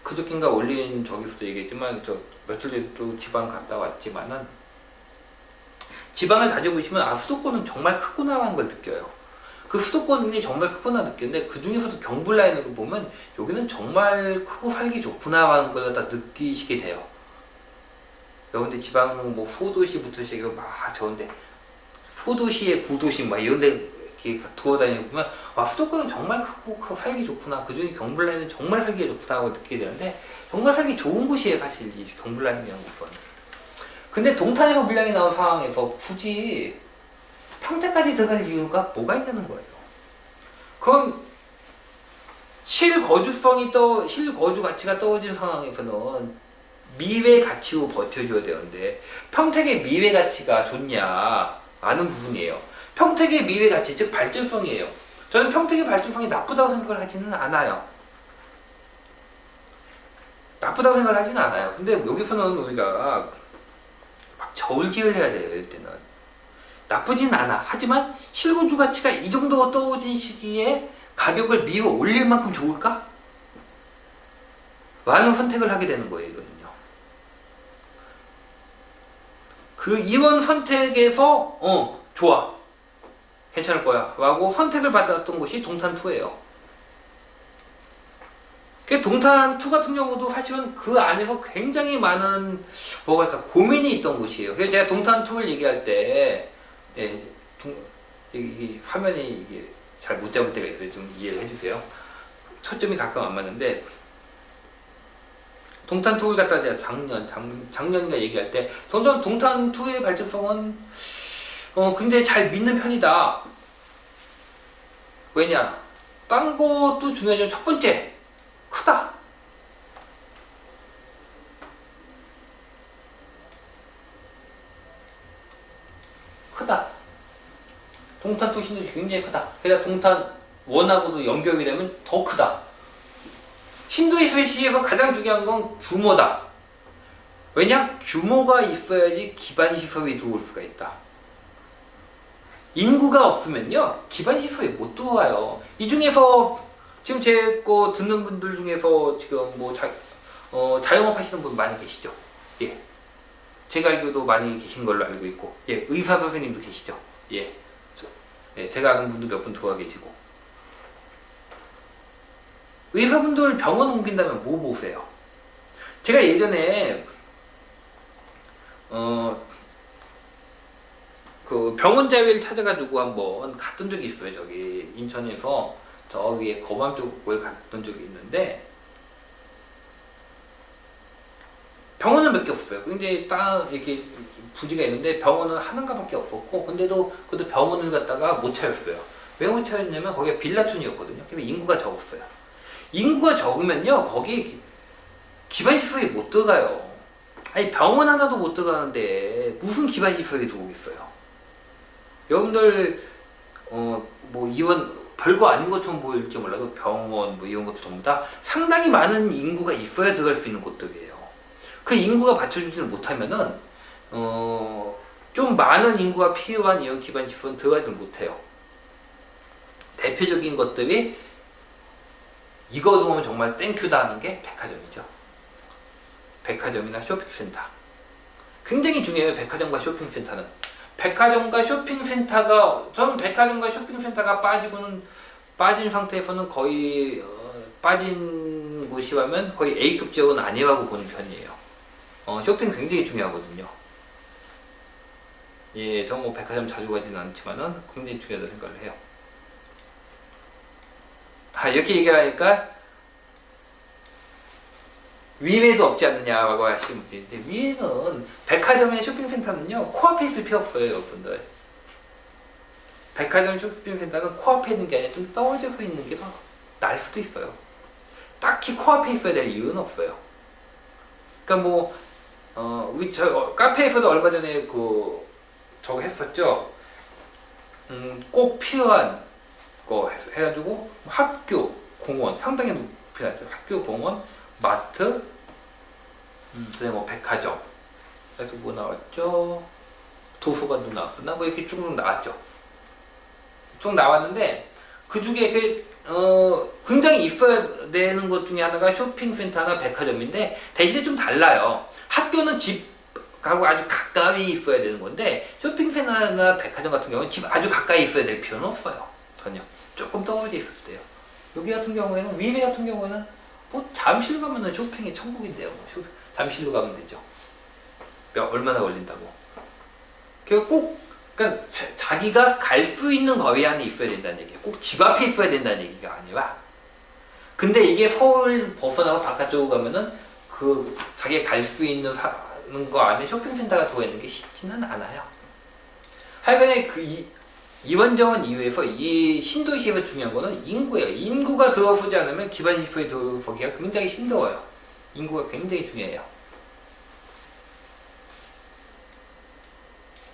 그저께인가 올린 저기서도 얘기했지만 저 며칠 전에 또 지방 갔다 왔지만은 지방을 다녀보시면 수도권은 정말 크구나 하는 걸 느껴요. 그 수도권이 정말 크구나 느끼는데 그 중에서도 경부 라인으로 보면 여기는 정말 크고 살기 좋구나 하는 걸 다 느끼시게 돼요. 여러분들 지방 뭐 소도시부터 시작해서 막 좋은데 소도시의 구도시 막 이런 데 이렇게 돌아다니고 보면 수도권은 정말 크고 살기 좋구나. 그 중에 경부 라인은 정말 살기 좋구나 하고 느끼게 되는데 정말 살기 좋은 곳이에요. 사실 이 경부 라인이라는 곳은. 근데 동탄에서 물량이 나온 상황에서 굳이 평택까지 들어갈 이유가 뭐가 있냐는 거예요. 그럼 실거주 가치가 떨어진 상황에서는 미래 가치로 버텨줘야 되는데 평택의 미래 가치가 좋냐 아는 부분이에요. 평택의 미래 가치 즉 발전성이에요. 저는 평택의 발전성이 나쁘다고 생각을 하지는 않아요. 나쁘다고 생각을 하지는 않아요. 근데 여기서는 우리가 막 저울질을 해야 돼요. 이때는 나쁘진 않아. 하지만 실거주 가치가 이 정도 떨어진 시기에 가격을 밀어 올릴 만큼 좋을까? 라는 선택을 하게 되는 거예요. 이거는요. 이런 선택에서 좋아. 괜찮을 거야. 라고 선택을 받았던 곳이 동탄2예요. 동탄2 같은 경우도 사실은 그 안에서 굉장히 많은 고민이 있던 곳이에요. 그래서 제가 동탄2를 얘기할 때 이 화면이 이게 잘 못 잡을 때가 있어요. 좀 이해를 해주세요. 초점이 가끔 안 맞는데 동탄2를 갖다 제가 작년인가 얘기할 때 동탄2의 발전성은 굉장히 잘 믿는 편이다. 왜냐? 딴 것도 중요하지만 첫 번째 크다. 동탄2 신도시 굉장히 크다. 그래서 동탄1하고도 연결이 되면 더 크다. 신도시에서 가장 중요한 건 규모다. 왜냐? 규모가 있어야지 기반 시설이 들어올 수가 있다. 인구가 없으면요 기반 시설이 못 들어와요. 이 중에서 지금 제 거 듣는 분들 중에서 지금 뭐 자영업 하시는 분 많이 계시죠? 예. 제가 알기로도 많이 계신 걸로 알고 있고, 예, 의사 선생님도 계시죠? 예. 제가 아는 분도 몇 분 들어와 계시고. 의사분들 병원 옮긴다면 뭐 보세요? 제가 예전에 그 병원 자회를 찾아가지고 한번 갔던 적이 있어요. 저기 인천에서 저 위에 거밤 쪽을 갔던 적이 있는데 병원은 몇 개 없어요. 근데 딱 이렇게 부지가 있는데 병원은 하나인가밖에 없었고, 근데도 그것도 병원을 갔다가 못 찾았어요. 왜 못 찾았냐면 거기가 빌라촌이었거든요. 그래서 인구가 적었어요. 인구가 적으면요 거기 기반시설이 못 들어가요. 아니 병원 하나도 못 들어가는데 무슨 기반시설이 들어오겠어요. 여러분들 뭐 이원 별거 아닌 것처럼 보일지 몰라도 병원 뭐 이런 것도 전부 다 상당히 많은 인구가 있어야 들어갈 수 있는 곳들이에요. 그 인구가 받쳐주지를 못하면은 좀 많은 인구가 필요한 이런 기반시설은 들어가지 못해요. 대표적인 것들이 이거 들어오면 정말 땡큐다 하는 게 백화점이죠. 백화점이나 쇼핑센터. 굉장히 중요해요. 백화점과 쇼핑센터는. 백화점과 쇼핑센터가, 저는 백화점과 쇼핑센터가 빠진 상태에서는 거의 빠진 곳이라면 거의 A급 지역은 아니라고 보는 편이에요. 쇼핑 굉장히 중요하거든요. 예, 저 뭐 백화점 자주 가지는 않지만은 굉장히 중요하다고 생각을 해요. 이렇게 얘기를 하니까 위에도 없지 않느냐라고 하시는 분들이 있는데, 위에는 백화점이나 쇼핑센터는요 코앞에 있을 필요 없어요 여러분들. 백화점 쇼핑센터는 코앞에 있는 게 아니라 좀 떨어져서 있는 게 더 나을 수도 있어요. 딱히 코앞에 있어야 될 이유는 없어요. 그러니까 뭐 우리 저 카페에서도 얼마 전에 저거 했었죠. 꼭 필요한 거 해가지고 학교, 공원 상당히 높이 났죠. 학교, 공원, 마트, 그다음에 뭐 백화점, 그래서 뭐 나왔죠. 도서관도 나왔었나? 뭐 이렇게 쭉 나왔죠. 쭉 나왔는데 그 중에 굉장히 있어야 되는 것 중에 하나가 쇼핑센터나 백화점인데 대신에 좀 달라요. 학교는 집하고 아주 가까이 있어야 되는 건데 쇼핑센터나 백화점 같은 경우는 집 아주 가까이 있어야 될 필요는 없어요. 전혀. 조금 떨어져 있을 때요. 여기 같은 경우에는, 위메 같은 경우에는 뭐 잠실로 가면은 쇼핑이 천국인데요. 잠실로 가면 되죠. 얼마나 걸린다고. 그러니까 자기가 갈 수 있는 거리 안에 있어야 된다는 얘기예요. 꼭 집 앞에 있어야 된다는 얘기가 아니라. 근데 이게 서울 벗어나고 바깥쪽으로 가면은 자기가 갈 수 있는 거 안에 쇼핑센터가 들어있는 게 쉽지는 않아요. 하여간에 이원저원 이유에서 이 신도시에서 중요한 거는 인구예요. 인구가 들어서지 않으면 기반 시설이 들어서기가 굉장히 힘들어요. 인구가 굉장히 중요해요.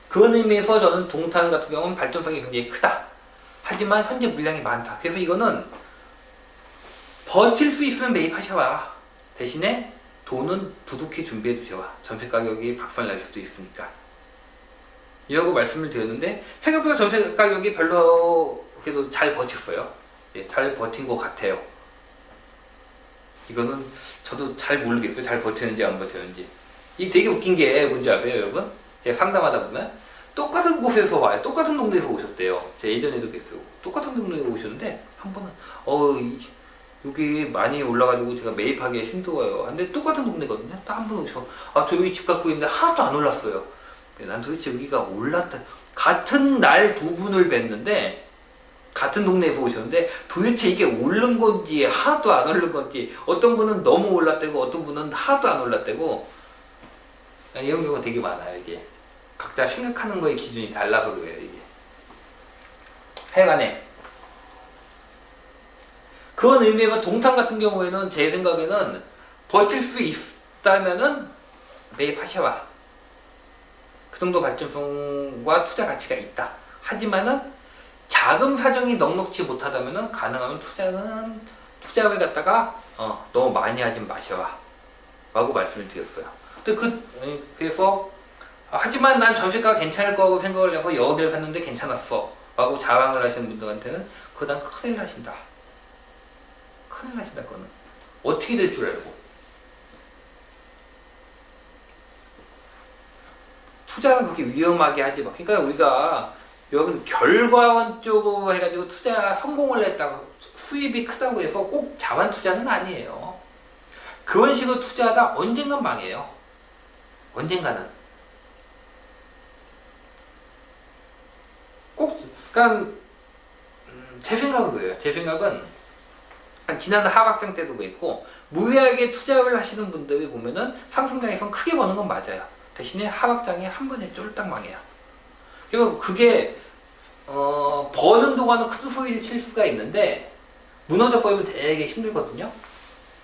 그런 의미에서 저는 동탄 같은 경우는 발전성이 굉장히 크다. 하지만 현재 물량이 많다. 그래서 이거는 버틸 수 있으면 매입하셔라. 대신에 돈은 두둑히 준비해 두셔라. 전세 가격이 박살날 수도 있으니까. 이라고 말씀을 드렸는데 생각보다 전세 가격이 별로 그래도 잘 버텼어요. 예, 잘 버틴 것 같아요. 이거는 저도 잘 모르겠어요. 잘 버티는지 안 버티는지. 이게 되게 웃긴 게 뭔지 아세요, 여러분? 제가 상담하다 보면 똑같은 곳에서 와요. 똑같은 동네에서 오셨대요. 제가 예전에도 그랬어요. 똑같은 동네에서 오셨는데 한 번은 여기 많이 올라가지고 제가 매입하기가 힘들어요. 근데 똑같은 동네거든요. 딱 한 번 오셔서 저 여기 집 갖고 있는데 하나도 안 올랐어요. 난 도대체 여기가 올랐다. 같은 날 두 분을 뵀는데 같은 동네에서 오셨는데 도대체 이게 오른 건지 하나도 안 오른 건지, 어떤 분은 너무 올랐대고 어떤 분은 하나도 안 올랐대고, 이런 경우가 되게 많아요. 이게 각자 생각하는 거의 기준이 달라서 그래요. 이게 하여간에 그런 의미에서 동탄 같은 경우에는 제 생각에는 버틸 수 있다면은 매입하셔라. 그 정도 발전성과 투자 가치가 있다. 하지만은 자금 사정이 넉넉지 못하다면은 가능하면 투자를 갖다가 너무 많이 하지 마셔라 라고 말씀을 드렸어요. 근데 그래서 하지만 난 전세가가 괜찮을 거라고 생각을 해서 여러 개를 샀는데 괜찮았어 라고 자랑을 하시는 분들한테는 난 큰일 나신다. 큰일 나신다. 그거는 어떻게 될 줄 알고. 투자는 그렇게 위험하게 하지 마. 그러니까 우리가 여러분 결과원 쪽으로 해가지고 투자 성공을 했다고 수입이 크다고 해서 꼭 자만 투자는 아니에요. 그런 식으로 투자하다 언젠간 망해요. 언젠가는. 그러니까 제 생각은 그래요. 제 생각은 지난 하락장 때도 그랬고 무리하게 투자를 하시는 분들이 보면은 상승장에선 크게 버는 건 맞아요. 대신에 하락장에 한 번에 쫄딱 망해요. 그리고 그게 버는 동안은 큰 소리를 칠 수가 있는데 무너져 버리면 되게 힘들거든요.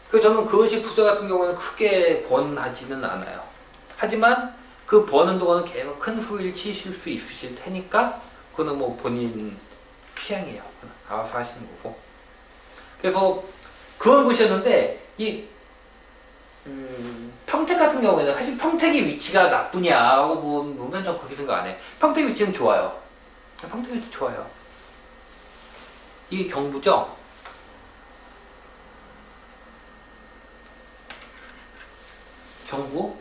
그래서 저는 그식 투자 같은 경우는 크게 권하지는 않아요. 하지만 그 버는 동안은 계속 큰 소리를 치실 수 있으실 테니까 그거는 뭐 본인 취향이에요. 알아서 하시는 거고. 그래서 그걸 보셨는데 평택 같은 경우에는 사실 평택의 위치가 나쁘냐고 보면 전 그렇게 생각 안 해. 평택 위치는 좋아요. 평택 위치 좋아요. 이게 경부죠? 경부,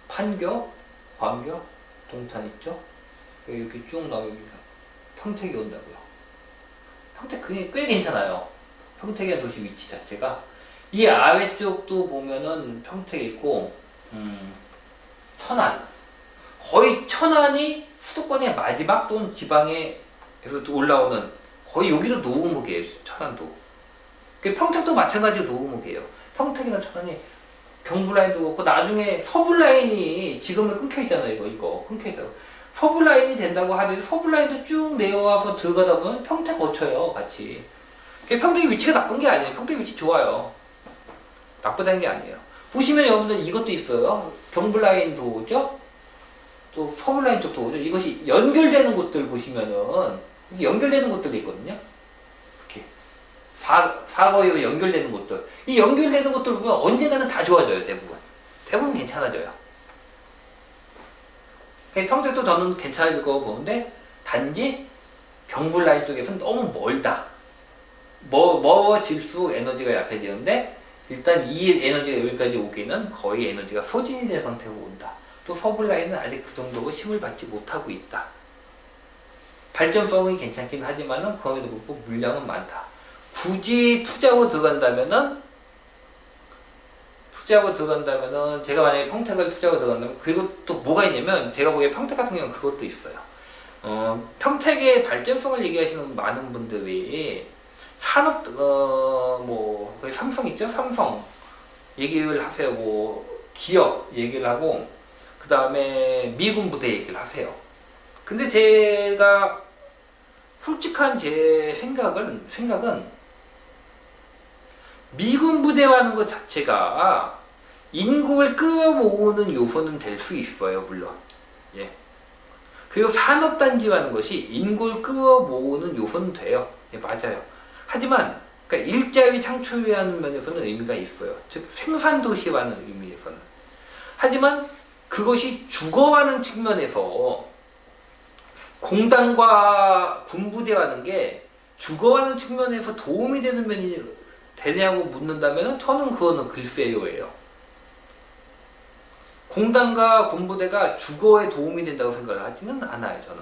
판교, 광교, 동탄 있죠? 여기 쭉 나오니까 평택이 온다고요. 평택 그게 꽤 괜찮아요. 평택의 도시 위치 자체가. 이 아래쪽도 보면은 평택 있고 천안, 거의 천안이 수도권의 마지막 또는 지방에서 올라오는, 거의 여기도 노후목이에요. 천안도. 그 평택도 마찬가지로 노후목이에요. 평택이나 천안이 경부 라인도 그렇고 나중에 서부 라인이 지금은 끊겨 있잖아요. 이거 끊겨 있다고. 서부 라인이 된다고 하더라도 서부 라인도 쭉 내려와서 들어가다 보면 평택 거쳐요, 같이. 평택의 위치가 나쁜 게 아니에요. 평택 위치 좋아요. 나쁘다는 게 아니에요. 보시면 여러분들 이것도 있어요. 경부 라인 도죠? 또 서부 라인 쪽도 오죠. 이것이 연결되는 곳들 보시면은 연결되는 곳들이 있거든요. 이렇게 사거리로 연결되는 곳들. 이 연결되는 곳들 보면 언젠가는 다 좋아져요. 대부분 괜찮아져요. 평택도 저는 괜찮아질 거고 보는데 단지 경부 라인 쪽에서는 너무 멀다. 멀어질수록 에너지가 약해지는데 일단 이 에너지가 여기까지 오기는 거의 에너지가 소진이 된 상태로 온다. 또 서부 라인은 아직 그 정도로 힘을 받지 못하고 있다. 발전성이 괜찮긴 하지만은 그럼에도 불구하고 물량은 많다. 굳이 투자로 들어간다면은 제가 만약에 평택을 투자로 들어간다면 그리고 또 뭐가 있냐면 제가 보기에 평택 같은 경우는 그것도 있어요. 평택의 발전성을 얘기하시는 많은 분들이 산업 거의 삼성 있죠? 삼성 얘기를 하세요. 기업 얘기를 하고 그 다음에 미군 부대 얘기를 하세요. 근데 제가 솔직한 제 생각은 미군 부대라는 것 자체가 인구를 끌어모으는 요소는 될 수 있어요, 물론. 예. 그리고 산업단지라는 것이 인구를 끌어모으는 요소는 돼요. 예, 맞아요. 하지만 그러니까 일자리 창출이라는 면에서는 의미가 있어요. 즉 생산도시라는 의미에서는. 하지만 그것이 주거하는 측면에서 공단과 군부대라는 게 주거하는 측면에서 도움이 되는 면이 되냐고 묻는다면 저는 그거는 글쎄요예요. 공단과 군부대가 주거에 도움이 된다고 생각을 하지는 않아요. 저는.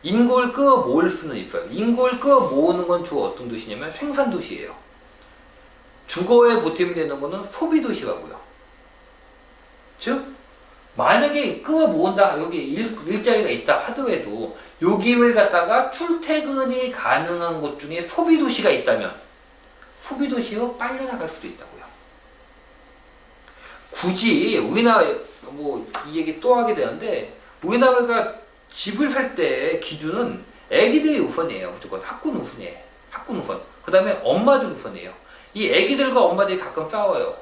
인구를 끌어모을 수는 있어요. 인구를 끌어모으는 건 주로 어떤 도시냐면 생산도시예요. 주거에 보탬이 되는 거는 소비도시라고요. 즉 만약에 끌어모은다, 여기 일자리가 있다 하더라도 여기를 갖다가 출퇴근이 가능한 곳 중에 소비도시가 있다면 소비도시로 빨려나갈 수도 있다고요. 굳이 우리나라 이 얘기 또 하게 되는데 우리나라가 집을 살 때 기준은 애기들이 우선이에요. 무조건 학군 우선이에요. 학군 우선. 그 다음에 엄마들 우선이에요. 이 애기들과 엄마들이 가끔 싸워요.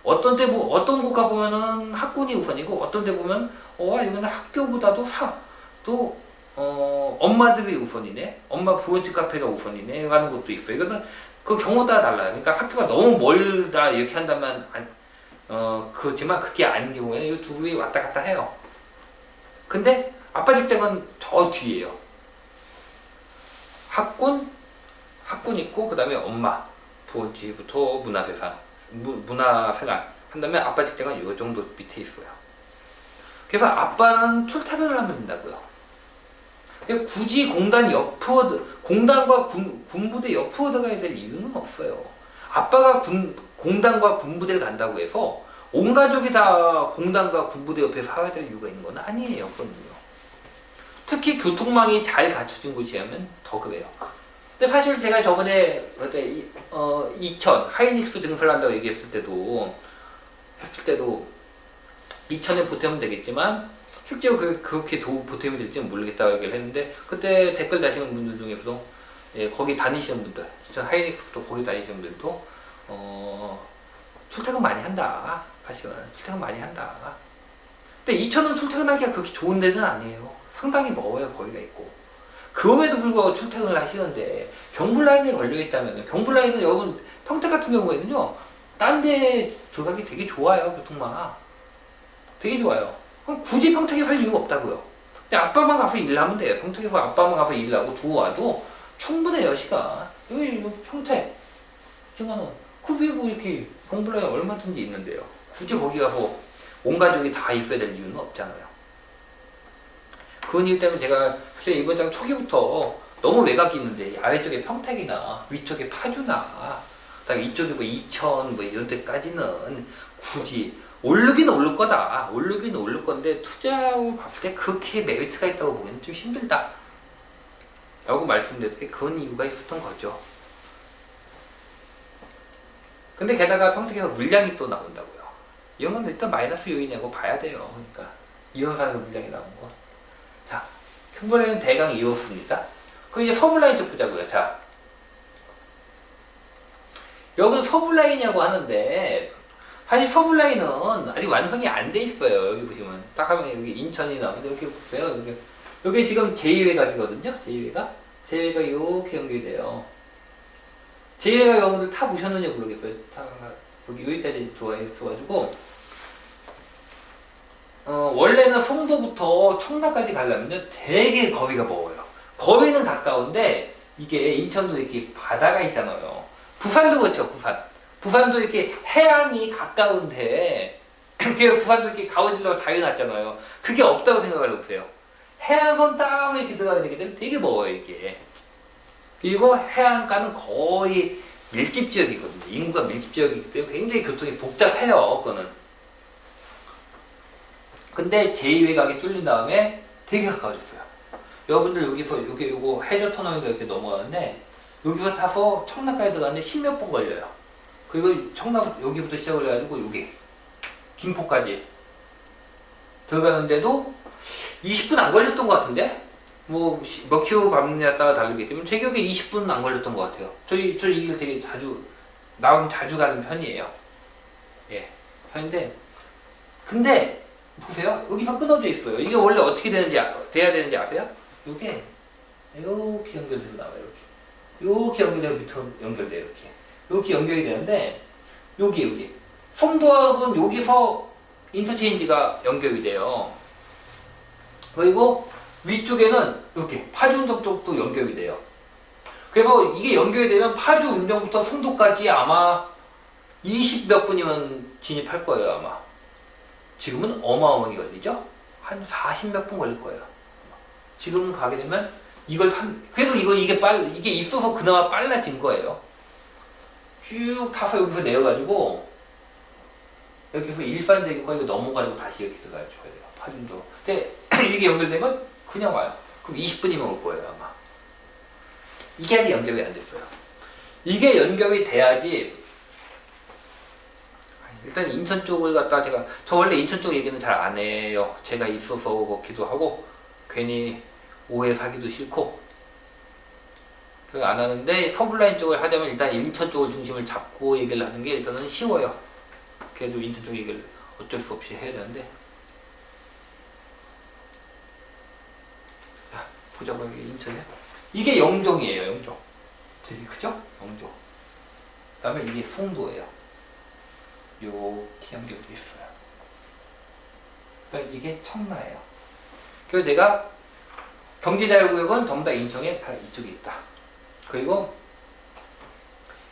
어떤 곳 가보면은 학군이 우선이고 어떤 데 보면 이거는 학교보다도 엄마들이 우선이네. 엄마 부모집 카페가 우선이네. 라는 것도 있어요. 이거는 그 경우 따라 달라요. 그러니까 학교가 너무 멀다 이렇게 한다면 그렇지만 그게 아닌 경우에는 이 둘이 왔다 갔다 해요. 근데 아빠 직장은 저 뒤에요. 학군 있고 그 다음에 엄마 부모집부터 문화생활 한 다음에 아빠 직장은 요 정도 밑에 있어요. 그래서 아빠는 출퇴근을 하면 된다고요. 굳이 공단과 군부대 옆으로 들어가야 될 이유는 없어요. 아빠가 공단과 군부대를 간다고 해서 온 가족이 다 공단과 군부대 옆에 살아야 될 이유가 있는 건 아니에요. 그거는요. 특히 교통망이 잘 갖춰진 곳이라면 더 그래요. 근데 사실 제가 저번에 2000 하이닉스 증설을 한다고 얘기했을 때도 2000에 보태면 되겠지만 실제로 그렇게 보탬이 될지는 모르겠다고 얘기를 했는데 그때 댓글 다시는 분들 중에서도 거기 다니시는 분들, 진짜 하이닉스부터 거기 다니시는 분들도 출퇴근 많이 한다. 사실은 출퇴근 많이 한다. 근데 2000은 출퇴근하기가 그렇게 좋은 데는 아니에요. 상당히 멀어요. 거기가 있고. 그럼에도 불구하고 출퇴근을 하시는데 경부라인에 걸려있다면 경부라인은 여러분 평택 같은 경우에는요 딴 데 들어가기 되게 좋아요. 교통망 되게 좋아요. 그럼 굳이 평택에 살 이유가 없다고요. 근데 아빠만 가서 일하면 돼요. 평택에서 아빠만 가서 일하고 들어와도 충분해요. 시간. 여기 평택 10만원 그 위에 이렇게 경부라인 얼마든지 있는데요. 굳이 거기 가서 온 가족이 다 있어야 될 이유는 없잖아요. 그 이유 때문에 제가 사실 이번 장 초기부터 너무 외곽이 있는데 아래쪽에 평택이나 위쪽에 파주나 그다음에 이쪽에 이천 이런 데까지는 굳이 오르긴 오를 거다. 오르긴 오를 건데 투자로 봤을 때 그렇게 메리트가 있다고 보기에는 좀 힘들다 라고 말씀드렸을 때 그런 이유가 있었던 거죠. 근데 게다가 평택에서 물량이 또 나온다고요. 이런 건 일단 마이너스 요인이라고 봐야 돼요. 그러니까 이원산에서 물량이 나온 거. 자, 큐브라인 대강 이었습니다. 그럼 이제 서블라인 쪽 보자고요. 자, 여기는 서블라인이라고 하는데 사실 서블라인은 아직 완성이 안 돼 있어요. 여기 보시면 딱 하면 여기 인천이 나오는데 이렇게 보세요. 여기 지금 제2외곽이거든요. 제2외곽 이렇게 연결돼요. 제2외곽 여러분들 타 보셨는지 모르겠어요. 여기까지 들어와 있어가지고 원래는 송도부터 청라까지 가려면요 되게 거리가 멀어요. 거리는 가까운데 이게 인천도 이렇게 바다가 있잖아요. 부산도 그렇죠. 부산도 이렇게 해안이 가까운데 그게 부산도 이렇게 가로질러가 다 해놨잖아요. 그게 없다고 생각을 해보세요. 해안선 따로 이렇게 들어가야 되기 때문에 되게 멀어요 이게. 그리고 해안가는 거의 밀집지역이거든요. 인구가 밀집지역이기 때문에 굉장히 교통이 복잡해요. 그거는. 근데 제2외곽이 뚫린 다음에 되게 가까워졌어요. 여러분들 여기서 요거 해저 터널인가 이렇게 넘어가는데 여기서 타서 청라까지 들어가는데 10몇 분 걸려요. 그리고 청라 여기부터 시작을 해가지고 여기 김포까지 들어가는데도 20분 안 걸렸던 것 같은데? 뭐 몇 킬로 밟느냐에 따라 다르겠지만 제 기억에 20분 안 걸렸던 것 같아요. 저 이 길 되게 자주 가는 편이에요. 예, 편인데 근데 보세요. 여기서 끊어져 있어요. 이게 원래 어떻게 돼야 되는지 아세요? 이게 이렇게 연결돼서 나와요. 이렇게 연결되고 밑으로 연결돼요. 이렇게 연결이 되는데 여기 송도하고는 여기서 인터체인지가 연결이 돼요. 그리고 위쪽에는 이렇게 파주운정 쪽도 연결이 돼요. 그래서 이게 연결이 되면 파주운정부터 송도까지 아마 20 몇 분이면 진입할 거예요. 아마 지금은 어마어마하게 걸리죠? 한 40 몇 분 걸릴 거예요. 지금 가게 되면 그래도 이게 있어서 그나마 빨라진 거예요. 쭉 타서 여기서 내려가지고 여기서 일산대교까지 넘어가지고 다시 이렇게 들어가야 돼요. 파주운정. 근데 이게 연결되면 그냥 와요. 그럼 20분이면 올 거예요 아마. 이게 아직 연결이 안 됐어요. 이게 연결이 돼야지. 일단 인천 쪽을 갖다 저 원래 인천 쪽 얘기는 잘 안 해요. 제가 있어서 그렇기도 하고 괜히 오해 사기도 싫고 그래서 안 하는데 서블라인 쪽을 하자면 일단 인천 쪽을 중심을 잡고 얘기를 하는 게 일단은 쉬워요. 그래도 인천 쪽 얘기를 어쩔 수 없이 해야 되는데 자 보자고 여기 인천이야. 이게 영종이에요. 영종 되게 크죠? 영종. 그 다음에 이게 송도예요. 이렇게 연결되어 있어요. 그러니까 이게 청라예요. 그래서 제가 경제자유구역은 전부 다 인천에 다 이쪽에 있다. 그리고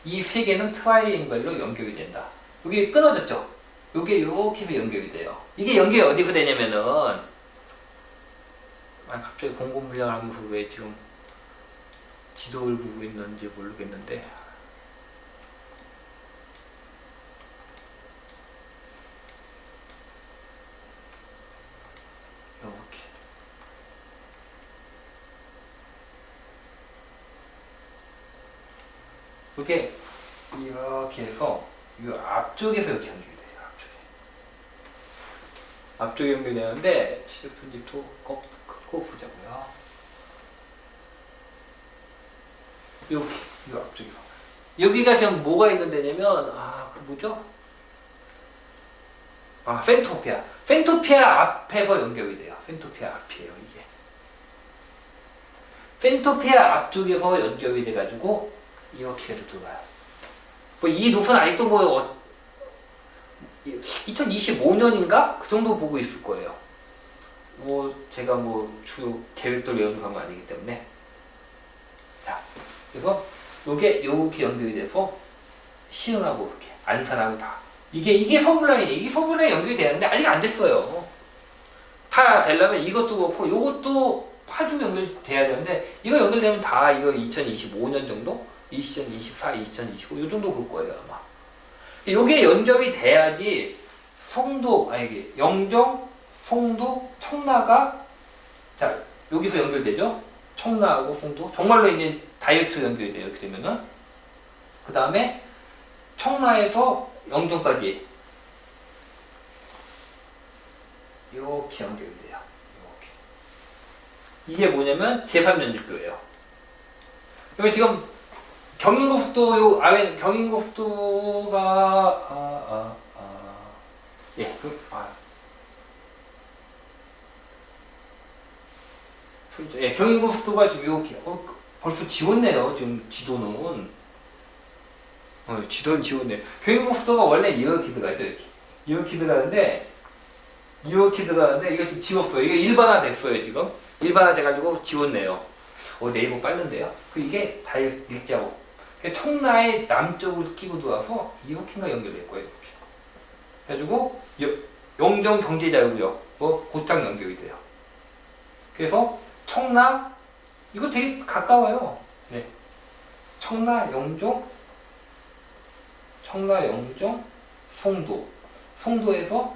이 세 개는 트라이앵글로 연결이 된다. 여기 끊어졌죠? 이게 이렇게 연결이 돼요. 이게 연결이 어디서 되냐면은 갑자기 공공물량을 하면서 왜 지금 지도를 보고 있는지 모르겠는데 이렇게 이렇게 해서 이 앞쪽에서 이렇게 연결이 돼요. 앞쪽에 연결되는데 치료 편집도 꼭 크고 보자고요. 여기 이 앞쪽에서 여기가 지금 뭐가 있는 데냐면 그 뭐죠? 펜토피아 앞에서 연결이 돼요. 펜토피아 앞이에요 이게. 펜토피아 앞쪽에서 연결이 돼가지고 이렇게 해도 들어가요. 이 루트는 아직도 2025년인가? 그 정도 보고 있을 거예요. 제가 주 계획대로 외우는 건 아니기 때문에. 자, 그래서 요게 이렇게 연결이 돼서 시흥하고 이렇게 안산하고 다. 이게 서블라인이에요. 이게 서블라인 연결이 되는데 아직 안 됐어요. 다 되려면 이것도 그렇고 요것도 파주 연결돼야 되는데 이거 연결되면 다 이거 2025년 정도? 2024, 2025, 이 정도 볼 거예요, 아마. 요게 연결이 돼야지, 영종, 송도, 청라가, 자, 여기서 연결되죠? 청라하고 송도. 정말로 이제 다이렉트 연결이 돼요, 이렇게 되면은. 그 다음에, 청라에서 영종까지 이렇게 연결이 돼요. 이렇게. 이게 뭐냐면 제3연륙교예요. 그리고 지금 경인고속도 요 아래 경인고속도가 예, 예, 경인고속도가 지금 이렇게 벌써 지웠네요. 지금 지도는 지도는 지웠네요. 경인고속도가 원래 이렇게 들어가죠. 이렇게 들어가는데 이렇게 들어가는데 이거 지금 지웠어요. 이게 일반화 됐어요. 지금 일반화 돼가지고 지웠네요. 네이버 빠른데요. 이게 다 일자고 청라의 남쪽을 끼고 들어와서 이렇게인가 연결될 거예요. 이렇게 해가지고 영종 경제자유구역 곧장 연결이 돼요. 그래서 청라 이거 되게 가까워요. 네. 청라 영종 송도에서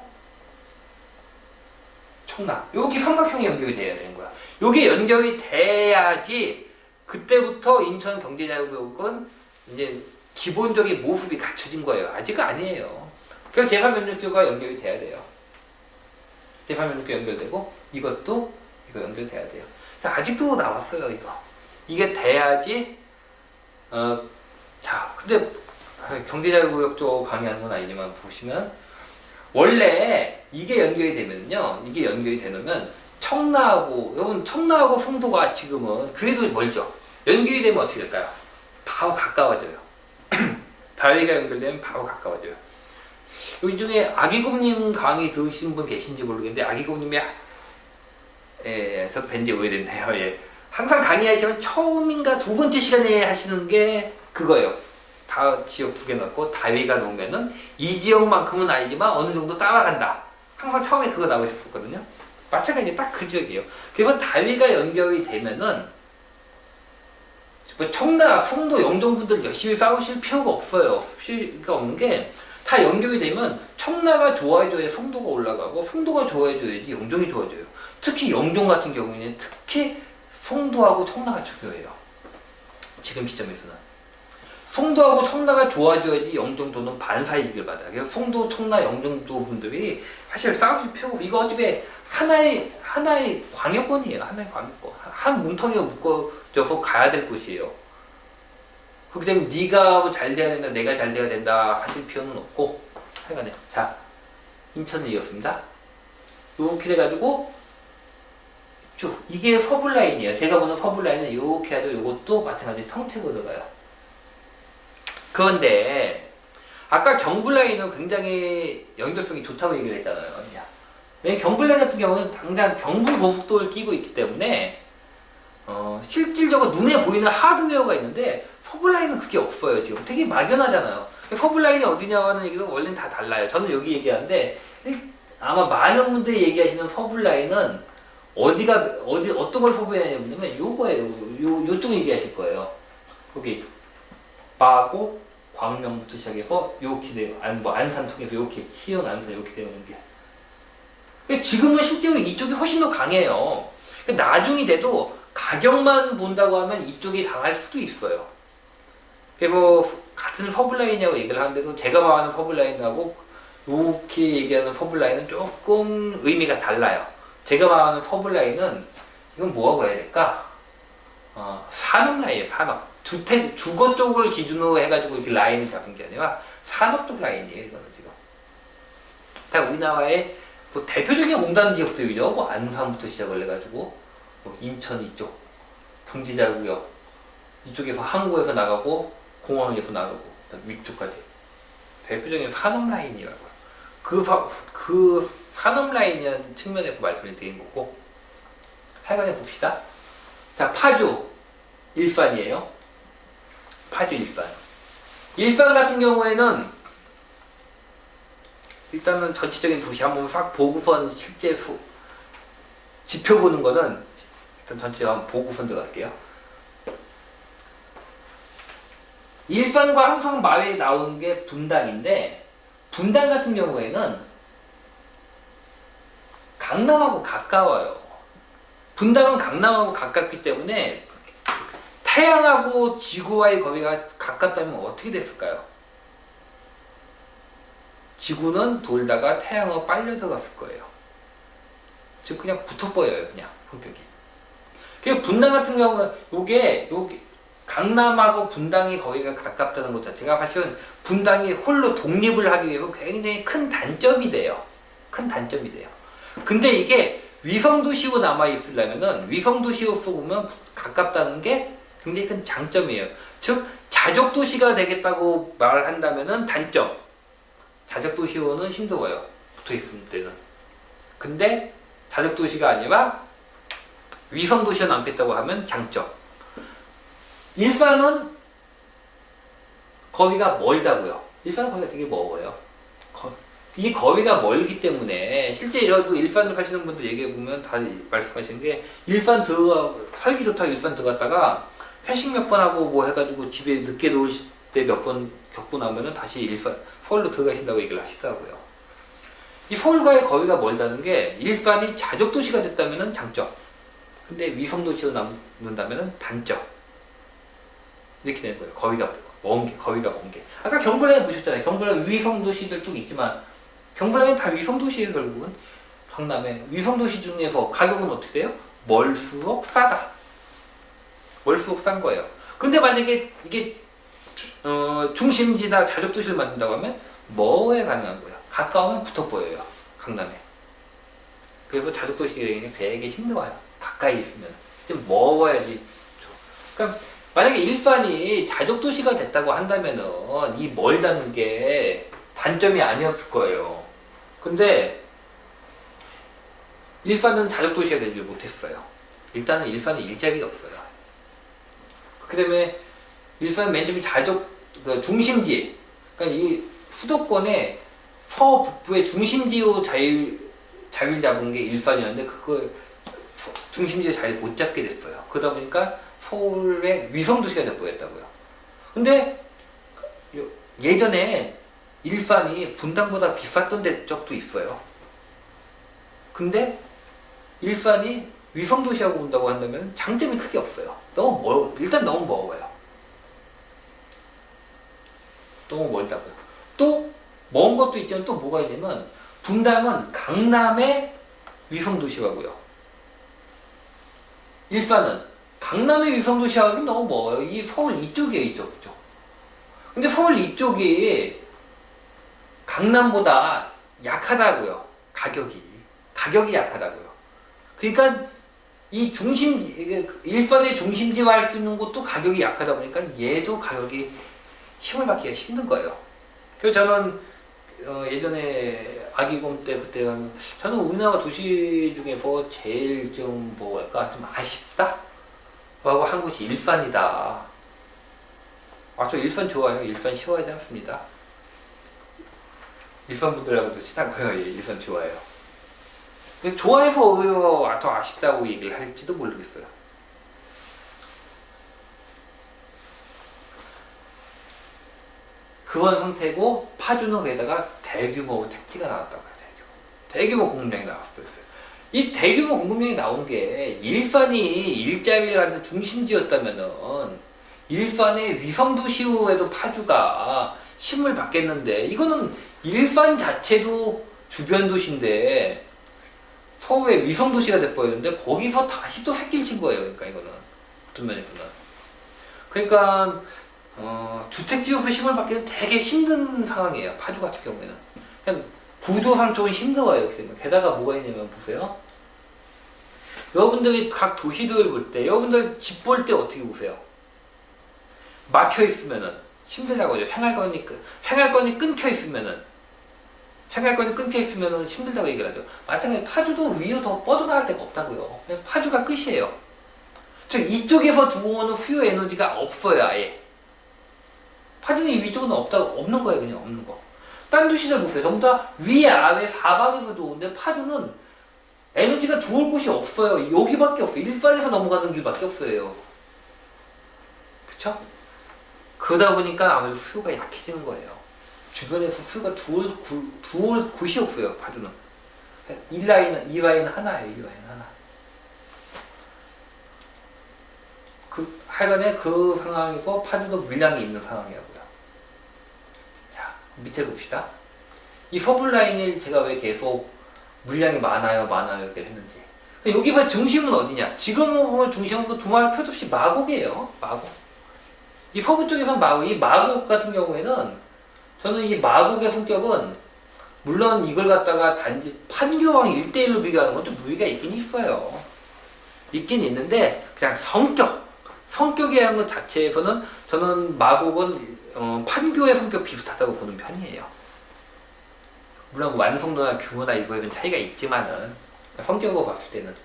청라 여기 삼각형이 연결이 돼야 되는 거야. 요게 연결이 돼야지 그때부터 인천 경제자유구역은 이제 기본적인 모습이 갖춰진 거예요. 아직은 아니에요. 그래서 제3연륙교가 연결이 돼야 돼요. 제3연륙교 연결되고 이것도 이거 연결돼야 돼요. 아직도 나왔어요. 이게 돼야지 자 근데 경제자유구역 쪽 강의하는 건 아니지만 보시면 원래 이게 연결이 되면 청라하고 여러분 청라하고 송도가 지금은 그래도 멀죠. 연결이 되면 어떻게 될까요? 바로 가까워져요. 다리가 연결되면 바로 가까워져요. 이 중에 아기곰님 강의 들으신 분 계신지 모르겠는데 아기곰님이 저도 뵌지 오래됐네요. 예. 항상 강의하시면 처음인가 두 번째 시간에 하시는 게 그거예요. 다 지역 두 개 넣고 다리가 놓으면은 이 지역만큼은 아니지만 어느 정도 따라간다. 항상 처음에 그거 나오셨었거든요. 마찬가지 딱 그 지역이에요. 그리고 다리가 연결이 되면은 청라, 송도, 영종분들 열심히 싸우실 필요가 없어요. 필요가 없는 게 다 연결이 되면 청라가 좋아져야 송도가 올라가고 송도가 좋아져야지 영종이 좋아져요. 특히 영종 같은 경우에는 특히 송도하고 청라가 중요해요. 지금 시점에서는. 송도하고 청라가 좋아져야지 영종도는 반사이익을 받아요. 그래서 송도, 청라, 영종도 분들이 사실 싸우실 필요가 없고 이거 어차피 하나의 광역권이에요. 하나의 광역권. 한 문턱에 묶어져서 가야 될 곳이에요. 그렇기 때문에 네가 잘 돼야 된다, 내가 잘 돼야 된다 하실 필요는 없고 하여간에 자 인천을 이었습니다. 이렇게 돼가지고 쭉 이게 서블라인이에요. 제가 보는 서블라인은 이렇게 해도 이것도 마찬가지로 평택으로 들어가요. 그런데 아까 경불라인은 굉장히 연결성이 좋다고 얘기를 했잖아요. 왜냐면 경불라인 같은 경우는 당장 경부고속도를 끼고 있기 때문에 실질적으로 눈에 보이는 하드웨어가 있는데 서블라인은 그게 없어요. 지금 되게 막연하잖아요. 서블라인이 어디냐고 하는 얘기도 원래는 다 달라요. 저는 여기 얘기하는데 아마 많은 분들이 얘기하시는 서블라인은 어떤 걸 서블라인이냐면 요거예요. 요쪽 얘기하실 거예요. 거기 바고 광명부터 시작해서 요렇게 돼요. 안산 통해서 요렇게 시흥 안산 요렇게 되는 게. 지금은 실제로 이쪽이 훨씬 더 강해요. 나중이 돼도 가격만 본다고 하면 이쪽이 강할 수도 있어요. 그래서 같은 서블라인이라고 얘기를 하는데도 제가 말하는 서블라인하고 이렇게 얘기하는 서블라인은 조금 의미가 달라요. 제가 말하는 서블라인은 이건 뭐라고 해야 될까? 산업라인이에요. 산업. 주거 쪽을 기준으로 해가지고 이렇게 라인을 잡은 게 아니라 산업 쪽 라인이에요. 이거는 지금. 다 우리나라의 뭐 대표적인 공단 지역들이죠. 뭐 안산부터 시작을 해가지고 뭐 인천 이쪽 경제자유구역 이쪽에서 항구에서 나가고 공항에서 나가고 위쪽까지 대표적인 산업 라인이라고요. 그 산업 라인이라는 측면에서 말씀을 드린 거고 하여간에 봅시다. 자 파주 일산이에요. 파주 일산. 일산 같은 경우에는 일단은 전체적인 도시 한번 싹 보고선 실제 지표 보는 거는 일단 전체적으로 한번 보고선 들어갈게요. 일산과 항상 마을에 나오는 게 분당인데 분당 같은 경우에는 강남하고 가까워요. 분당은 강남하고 가깝기 때문에 태양하고 지구와의 거리가 가깝다면 어떻게 됐을까요? 지구는 돌다가 태양으로 빨려 들어갔을 거예요. 즉 그냥 붙어 보여요. 그냥 성격이. 그 분당 같은 경우는 요게 강남하고 분당이 거기가 가깝다는 것 자체가 사실은 분당이 홀로 독립을 하기 위해서 굉장히 큰 단점이 돼요. 큰 단점이 돼요. 근데 이게 위성도시로 남아있으려면은 위성도시로서 보면 가깝다는 게 굉장히 큰 장점이에요. 즉 자족도시가 되겠다고 말한다면은 단점. 자족도시로는 힘들어요. 붙어있을 때는. 근데 자족도시가 아니라 위성도시로 남겠다고 하면 장점. 일산은 거리가 멀다고요. 일산은 거리가 되게 멀어요. 이 거리가 멀기 때문에 실제 이러도 일산 사시는 분들 얘기해보면 다 말씀하시는 게 일산 살기 좋다고 일산 들어갔다가 회식 몇 번 하고 뭐 해가지고 집에 늦게 들어오실 때 몇 번 겪고 나면은 다시 서울로 들어가신다고 얘기를 하시더라고요. 이 서울과의 거리가 멀다는 게 일산이 자족도시가 됐다면은 장점. 근데 위성도시로 남는다면은 단점. 이렇게 되는 거예요. 거리가 먼 게. 아까 경북라인 보셨잖아요. 경북라인 위성도시들 쭉 있지만 경북라인 다 위성도시예요. 결국은 강남에 위성도시 중에서 가격은 어떻게 돼요? 멀수록 싸다. 멀수록 싼 거예요. 근데 만약에 이게 중심지나 자족도시를 만든다고 하면 뭐에 가능한 거예요? 가까우면 붙어 보여요. 강남에. 그래서 자족도시가 되게 힘들어요. 가까이 있으면 좀 멀어야지. 그러니까 만약에 일산이 자족도시가 됐다고 한다면은 이 멀다는 게 단점이 아니었을 거예요. 근데 일산은 자족도시가 되지 못했어요. 일단은 일산은 일자리가 없어요. 그 다음에 일산 맨 처음에 그 중심지, 그러니까 이 수도권의 서북부의 중심지로 자리 잡은 게 일산이었는데 그걸 중심지에 자리 못 잡게 됐어요. 그러다 보니까 서울의 위성도시가 돼버렸다고요. 근데 예전에 일산이 분당보다 비쌌던 적도 있어요. 근데 일산이 위성도시하고 온다고 한다면 장점이 크게 없어요. 일단 너무 멀어요. 너무 멀다고요. 또 먼 것도 있지만 또 뭐가 있냐면 분당은 강남의 위성도시라고요. 일산은 강남의 위성도시하고는 너무 멀어요. 이 서울 이쪽이에요, 이쪽. 근데 서울 이쪽이 강남보다 약하다고요. 가격이 약하다고요. 그러니까 이 일산의 중심지화 할 수 있는 곳도 가격이 약하다 보니까 얘도 가격이 힘을 받기가 힘든 거예요. 그래서 저는 예전에 아기곰 때 그때 저는 우리나라 도시 중에서 제일 좀 뭐랄까 좀 아쉽다? 라고 한 곳이 일산이다. 저 일산 좋아요. 일산 싫어하지 않습니다. 일산 분들하고도 친하고요. 일산 좋아해요. 좋아해서 오히려 더 아쉽다고 얘기를 할지도 모르겠어요. 그런 상태고 파주는 거기다가 대규모 택지가 나왔다고 해요. 대규모 공급량이 나왔어요. 이 대규모 공급량이 나온 게 일산이 일자리를 갖는 중심지였다면은 일산의 위성도시에도 파주가 힘을 받겠는데 이거는 일산 자체도 주변 도시인데 서울의 위성도시가 돼버렸는데 거기서 다시 또 새끼를 친 거예요. 그러니까 이거는 어떤 면에서는 그러니까 주택지로서 힘을 받기는 되게 힘든 상황이에요. 파주 같은 경우에는 그냥 구조상 좀 힘들어요. 게다가 뭐가 있냐면 보세요. 여러분들이 각 도시들을 볼 때 여러분들 집 볼 때 어떻게 보세요? 막혀 있으면은 힘들다고 하죠. 생활권이 끊겨 있으면은 힘들다고 얘기를 하죠. 마찬가지로 파주도 위로 더 뻗어나갈 데가 없다고요. 그냥 파주가 끝이에요. 즉 이쪽에서 들어오는 수요 에너지가 없어요. 아예. 파주는 위쪽은 없는 거예요. 그냥 없는 거. 딴 도시들 보세요. 전부 다 위아래 사방에서 들어오는데 파주는 에너지가 들어올 곳이 없어요. 여기밖에 없어요. 일산에서 넘어가는 길밖에 없어요. 그쵸? 그러다 보니까 아무래도 수요가 약해지는 거예요. 주변에서 수요가 들어올 곳이 없어요. 파주는. 이 라인 하나예요. 이 라인 하나. 하여간에 그 상황에서 파주도 물량이 있는 상황이라고요. 자, 밑에 봅시다. 이 서울 라인에 제가 왜 계속 물량이 많아요 이렇게 했는지. 여기서 중심은 어디냐? 지금 보면 중심은 두말할 필요도 없이 마곡이에요. 마곡. 이 서부 쪽에서는 마곡. 이 마곡 같은 경우에는 저는 이 마곡의 성격은 물론 이걸 갖다가 단지 판교랑 1대1로 비교하는 건 좀 무리가 있긴 있어요. 있긴 있는데 그냥 성격에 대한 것 자체에서는 저는 마곡은 판교의 성격 비슷하다고 보는 편이에요. 물론 완성도나 규모나 이거에는 차이가 있지만은 성격으로 봤을 때는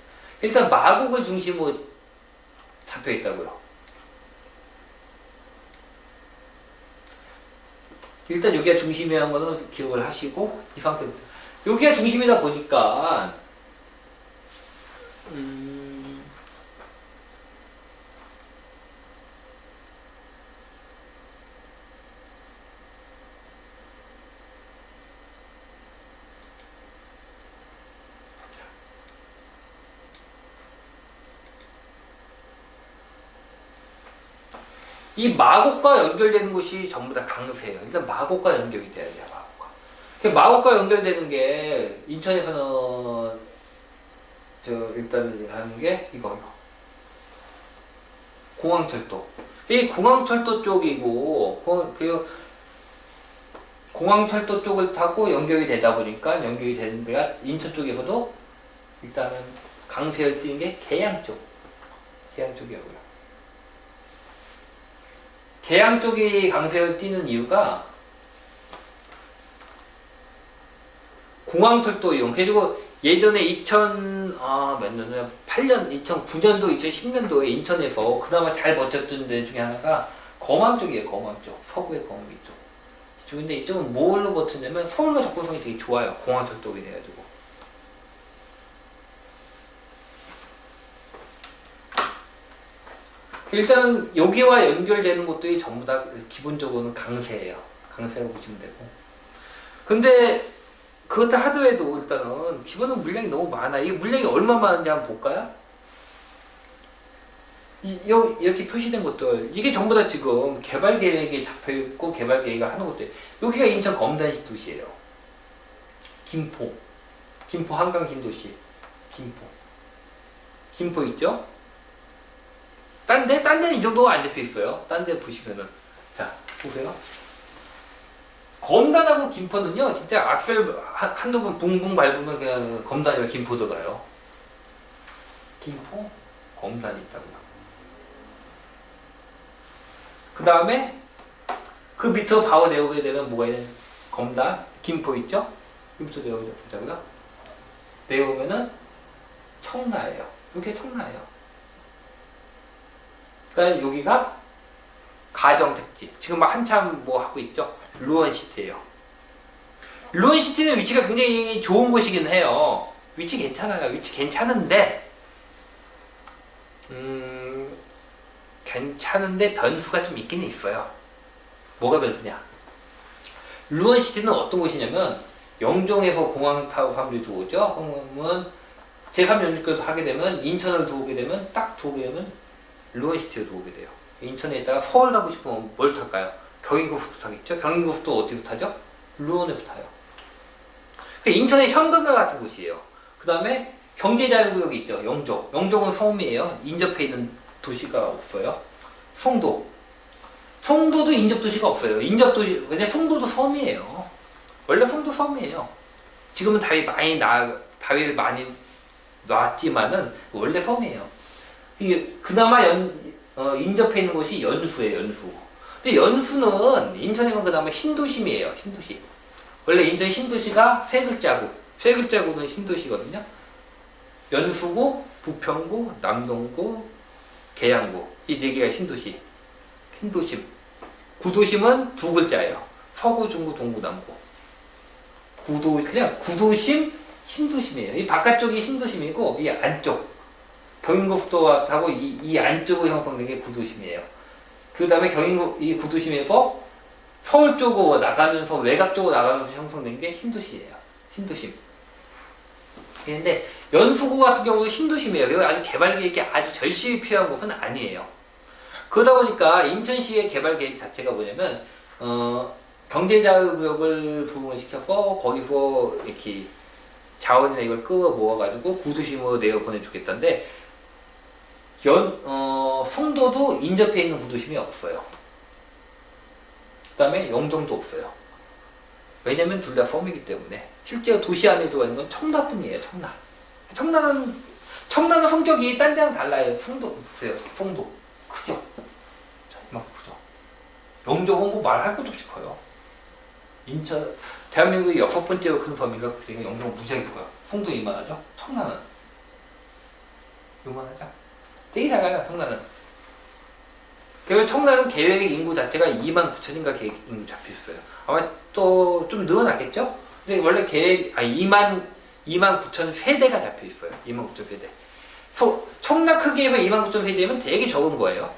일단 마곡을 중심으로 잡혀 있다고요. 일단 여기가 중심이라는 거는 기억을 하시고 이 상태 여기가 중심이다 보니까 이 마곡과 연결되는 곳이 전부 다 강세예요. 일단 마곡과 연결이 돼야 돼요. 마곡과 연결되는 게 인천에서는 일단 하는 게 이거 공항철도. 이 공항철도 쪽이고 그 공항철도 쪽을 타고 연결이 되다 보니까 연결이 되는 데가 인천 쪽에서도 일단은 강세를 띄는 게 계양 쪽이라고요. 계양 쪽이 강세를 띄는 이유가 공항철도 이용. 그리고 예전에 몇 년도냐 8년 2009년도 2010년도에 인천에서 그나마 잘 버텼던 데 중에 하나가 검암 쪽이에요. 검암 쪽. 서구의 검암 쪽. 이쪽인데 이쪽은 뭘로 버텼냐면 서울과 접근성이 되게 좋아요. 공항철도에 돼가지고. 일단 여기와 연결되는 것들이 전부 다 기본적으로는 강세예요. 강세라고 보시면 되고. 근데 그것도 하더라도 일단은 기본은 물량이 너무 많아. 이게 물량이 얼마 많은지 한번 볼까요? 이렇게 표시된 것들 이게 전부 다 지금 개발 계획에 잡혀있고 개발 계획을 하는 것들. 여기가 인천 검단시 도시예요. 김포 한강 신도시 김포 있죠? 딴 데는 이 정도가 안 잡혀 있어요. 딴 데 보시면은. 자, 보세요. 검단하고 김포는요, 진짜 악셀 한두 번 붕붕 밟으면 그냥 검단이랑 김포 들어가요. 김포, 검단이 있다고요. 그 다음에 그 밑으로 바로 내오게 되면 뭐가 있냐? 검단, 김포 있죠? 김포 내오자고요. 내오면은 청라예요. 이게 청라예요. 그러니까 여기가 가정택지. 지금 막 한참 뭐 하고 있죠? 루원시티예요. 루원시티는 위치가 굉장히 좋은 곳이긴 해요. 위치 괜찮아요. 위치 괜찮은데 변수가 좀 있긴 있어요. 뭐가 변수냐? 루원시티는 어떤 곳이냐면 영종에서 공항 타고 사람들이 들어오죠. 그러면 제3연주교도 하게 되면 인천을 들어오게 되면 딱 들어오게 되면 루원시티로 들어오게 돼요. 인천에 있다가 서울 가고 싶으면 뭘 탈까요? 경인고속도 타겠죠? 경인고속도 어디서 타죠? 루원에서 타요. 인천의 현근과 같은 곳이에요. 그 다음에 경제자유구역이 있죠. 영종은 섬이에요. 인접해 있는 도시가 없어요. 송도도 인접도시가 없어요. 왜냐 송도도 섬이에요. 원래 송도 섬이에요. 지금은 다위를 많이 놨지만은 원래 섬이에요. 그나마 인접해 있는 곳이 연수예요. 근데 연수는 인천이면 그나마 신도심이에요. 신도시. 원래 인천 신도시가 세 글자구는 신도시거든요. 연수구, 부평구, 남동구, 계양구. 이 네 개가 신도심. 구도심은 두 글자예요. 서구, 중구, 동구, 남구. 그냥 구도심, 신도심이에요. 이 바깥쪽이 신도심이고 이 안쪽. 경인고속도와 타고 이 안쪽으로 형성된 게 구도심이에요. 그 다음에 이 구도심에서 서울 쪽으로 나가면서 외곽 쪽으로 나가면서 형성된 게 신도시예요. 신도심. 그런데 연수구 같은 경우도 신도심이에요. 여기 아주 개발 계획이 아주 절실히 필요한 곳은 아니에요. 그러다 보니까 인천시의 개발 계획 자체가 뭐냐면 경제자유구역을 부흥을 시켜서 거기서 이렇게 자원이나 이걸 끌어 모아가지고 구도심으로 내어 보내주겠다는데 송도도 인접해 있는 구도심이 없어요. 그 다음에 영종도 없어요. 왜냐면 둘 다 섬이기 때문에. 실제로 도시 안에 들어가는 건 청라뿐이에요. 청라는 성격이 딴 데랑 달라요. 송도 보세요. 송도 크죠. 자, 이만큼 크죠. 영종은 뭐 말할 것도 없이 커요. 인천 대한민국의 6번째로 큰 섬이가 그러니까 영종은 무지하게 커요. 송도 이만하죠. 청라는 요만하죠. 되게 작아요. 청라는. 그리고 청라는 계획 인구 자체가 29,000인가 계획 인구 잡혀있어요. 아마 또 좀 늘어났겠죠? 근데 원래 계획 29,000 세대가 잡혀있어요. 29,000 세대. 청라 크기에서 29,000 세대면 되게 적은 거예요.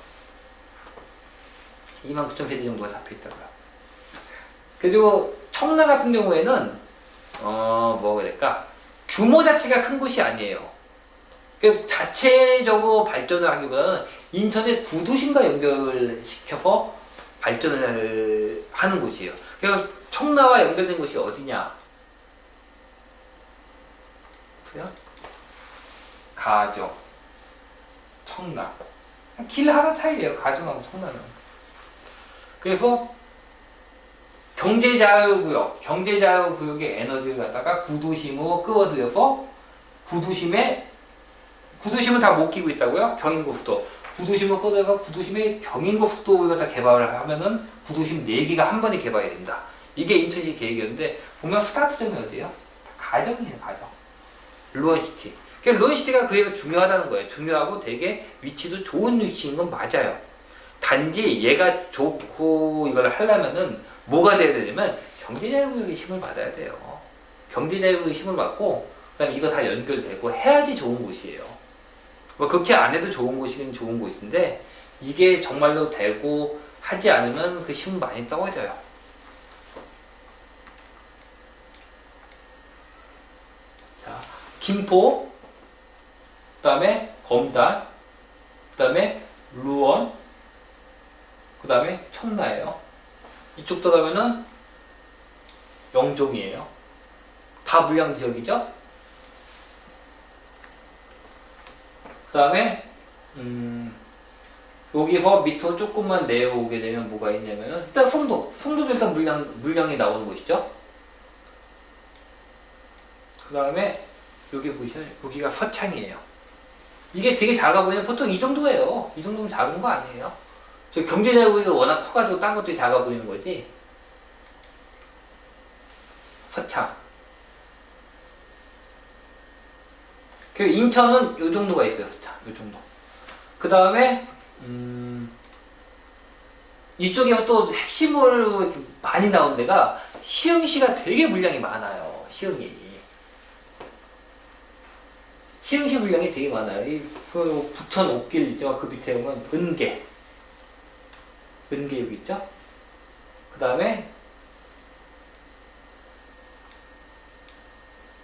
29,000 세대 정도가 잡혀있다고요. 그리고 청라 같은 경우에는 뭐가 될까? 규모 자체가 큰 곳이 아니에요. 그 자체적으로 발전을 하기보다는 인천의 구도심과 연결시켜서 발전을 하는 곳이에요. 그래서 청라와 연결된 곳이 어디냐? 보세요. 가정, 청라. 길 하나 차이예요. 가정하고 청라는. 그래서 경제자유구역의 에너지를 갖다가 구도심으로 끌어들여서 구도심은 다 못 끼고 있다고요? 경인고속도. 구도심을 끌어들여서 구도심의 경인고속도를 갖다 개발을 하면은 구도심 4개가 한 번에 개발이 된다. 이게 인천시 계획이었는데 보면 스타트점이 어디예요? 가정이에요. 가정. 루원시티. 루원시티가 그게 중요하다는 거예요. 중요하고 되게 위치도 좋은 위치인 건 맞아요. 단지 얘가 좋고 이걸 하려면은 뭐가 돼야 되냐면 경제자유구역의 힘을 받아야 돼요. 경제자유구역의 힘을 받고 그다음에 이거 다 연결되고 해야지 좋은 곳이에요. 뭐 그렇게 안 해도 좋은 곳이긴 좋은 곳인데 이게 정말로 되고 하지 않으면 그 힘은 많이 떨어져요. 자, 김포, 그 다음에 검단, 그 다음에 루원, 그 다음에 청라예요. 이쪽 들어가면은 영종이에요. 다 물량지역이죠. 그 다음에 여기서 밑으로 조금만 내려오게 되면 뭐가 있냐면은 일단 송도도 일단 물량이 나오는 곳이죠. 그 다음에 여기 보시면 여기가 서창이에요. 이게 되게 작아 보이는 보통 이 정도예요. 이 정도면 작은 거 아니에요. 저 경제자유구역이 워낙 커가지고 딴 것들이 작아 보이는 거지. 서창. 그리고 인천은 요 정도가 있어요. 서창. 요 정도. 그 다음에 이쪽에 또 핵심으로 이렇게 많이 나온 데가 시흥시가 되게 물량이 많아요. 시흥이. 시흥시 물량이 되게 많아요. 그 부천 옥길 있죠. 그 밑에 보면 은계 여기 있죠. 그 다음에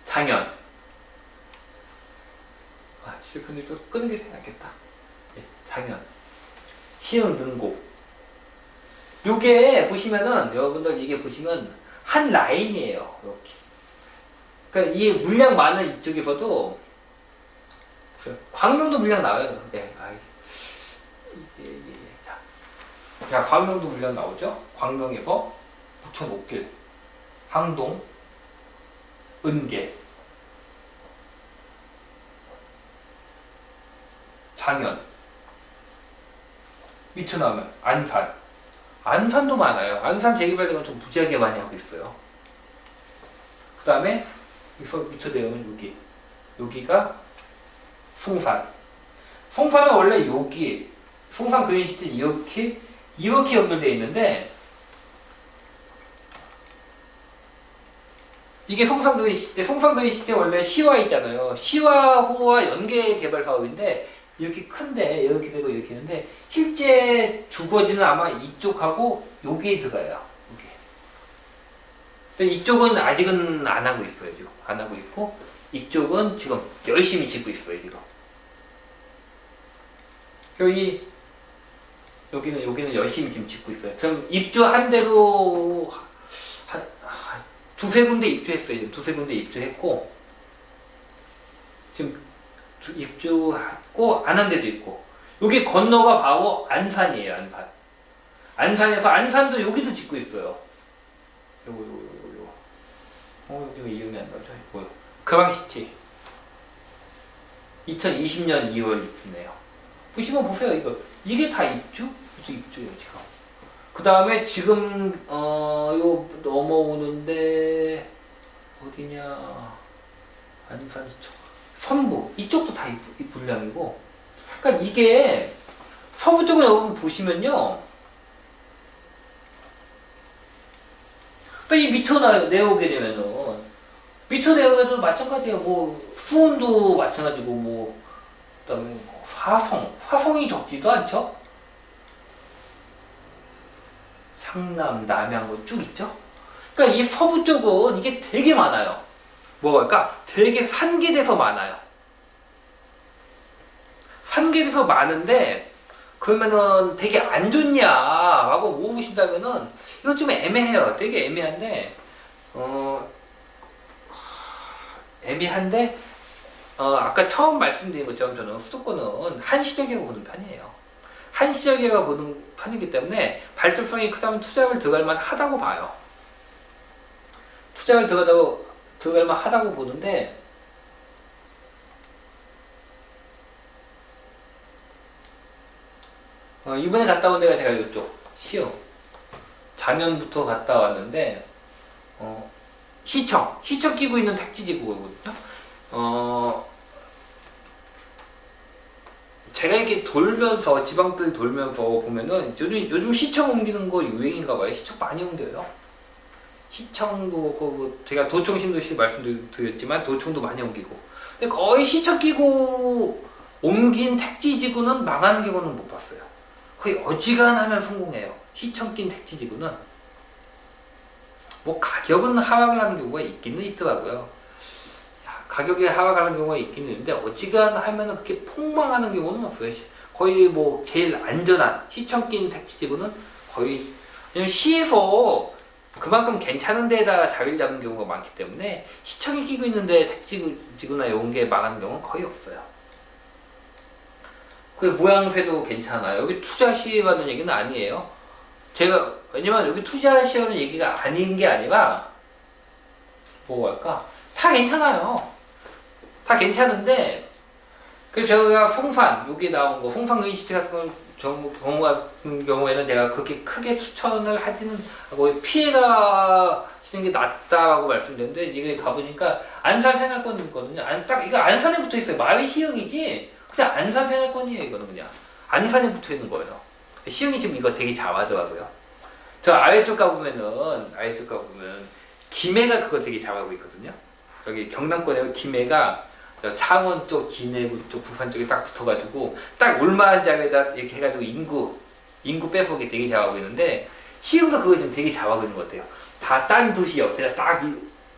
장현. 실컷이 좀 끄는 게 낫겠다. 예, 장현. 시흥 능곡. 요게 보시면은 여러분들 이게 보시면 한 라인이에요. 이렇게. 그러니까 이 물량 많은 이쪽에서도 광명도 물량 나와요. 네, 자, 광명도 물량 나오죠. 광명에서 부천 옥길, 항동, 은계, 장현. 밑으로 나오면 안산. 안산도 많아요. 안산 재개발 건 좀 무지하게 많이 하고 있어요. 그 다음에 밑으로 내려오면 여기가 송산. 송산은 원래 송산 그린시티 이렇게 연결되어 있는데 이게 송산 그린시티 원래 시와 있잖아요. 시와호와 연계 개발 사업인데 이렇게 큰데 이렇게 되고 이렇게 있는데 실제 주거지는 아마 이쪽하고 여기에 들어가요. 여기. 이쪽은 아직은 안 하고 있어요. 지금 안 하고 있고 이쪽은 지금 열심히 짓고 있어요. 지금. 여기는 열심히 지금 짓고 있어요. 그럼 입주한 데도 두세 군데 입주했어요. 두세 군데 입주했고, 지금 입주하고 안 한 데도 있고, 여기 건너가 바로 안산이에요. 안산. 안산에서 안산도 여기도 짓고 있어요. 요거. 지금 이름이 안 나오죠? 뭐요? 금왕시티. 2020년 2월 입주네요. 보시면 보세요. 이게 다 입주? 입주예요, 지금. 그 다음에 지금, 요 넘어오는데, 어디냐. 안산 이쪽. 선부. 이쪽도 다 분량이고. 그러니까 이게, 서부 쪽을 여러분 보시면요. 그러니까 이 밑으로 내려오게 되면은, 밑으로 내려가도 마찬가지예요. 뭐, 수원도 마찬가지고, 뭐, 그 다음에 뭐 화성이 적지도 않죠? 향남, 남양 뭐 쭉 있죠? 그러니까 이 서부 쪽은 이게 되게 많아요. 뭐랄까? 되게 산계돼서 많아요. 산계돼서 많은데, 그러면은 되게 안 좋냐라고 물어보신다면은, 이거 좀 애매해요. 되게 애매한데, 애매한데, 아까 처음 말씀드린 것처럼 저는 수도권은 한시적이라고 보는 편이에요. 한시적이라고 보는 편이기 때문에 발전성이 크다면 투자를 들어갈 만 하다고 봐요. 투자를 들어갈 만 하다고 보는데, 이번에 갔다 온 데가 제가 이쪽, 시흥. 작년부터 갔다 왔는데, 시청 끼고 있는 택지지구거든요. 제가 이렇게 돌면서, 지방들 돌면서 보면은, 요즘 시청 옮기는 거 유행인가 봐요. 시청 많이 옮겨요. 시청도, 뭐, 제가 도청 신도시 말씀드렸지만, 도청도 많이 옮기고. 근데 거의 시청 끼고 옮긴 택지지구는 망하는 경우는 못 봤어요. 거의 어지간하면 성공해요. 시청 낀 택지지구는. 뭐, 가격은 하락을 하는 경우가 있기는 있더라고요. 가격이 하락하는 경우가 있기는 있는데 어지간하면은 그렇게 폭망하는 경우는 없어요. 거의 뭐 제일 안전한 시청 낀 택지지구는 거의, 왜냐면 시에서 그만큼 괜찮은 데에다가 자리를 잡는 경우가 많기 때문에 시청이 끼고 있는데 택지지구나 이런 게 망하는 경우는 거의 없어요. 그 모양새도 괜찮아요. 여기 투자 시에라는 얘기는 아니에요. 왜냐면 여기 투자 시에라는 얘기가 아닌 게 아니라 뭐랄까 다 괜찮아요. 다 괜찮은데, 그래서 제가 송산, 여기 나온 거, 송산 유니시티 같은 경우에는 제가 그렇게 크게 추천을 하지는, 뭐, 피해가 시는 게 낫다라고 말씀드렸는데, 이게 가보니까 안산 생활권이 있거든요. 이거 안산에 붙어 있어요. 마을 시흥이지, 그냥 안산 생활권이에요, 이거는 그냥. 안산에 붙어 있는 거예요. 시흥이 지금 이거 되게 잘하더라고요. 저 아래쪽 가보면, 김해가 그거 되게 잘하고 있거든요. 저기 경남권에 김해가 창원 쪽, 진해구 쪽, 부산 쪽에 딱 붙어가지고 딱 올만한 자리에다 이렇게 해가지고 인구 빼보기 되게 잘하고 있는데 시흥도 그거 지금 되게 잘하고 있는 것 같아요. 다 딴 도시 옆에다 딱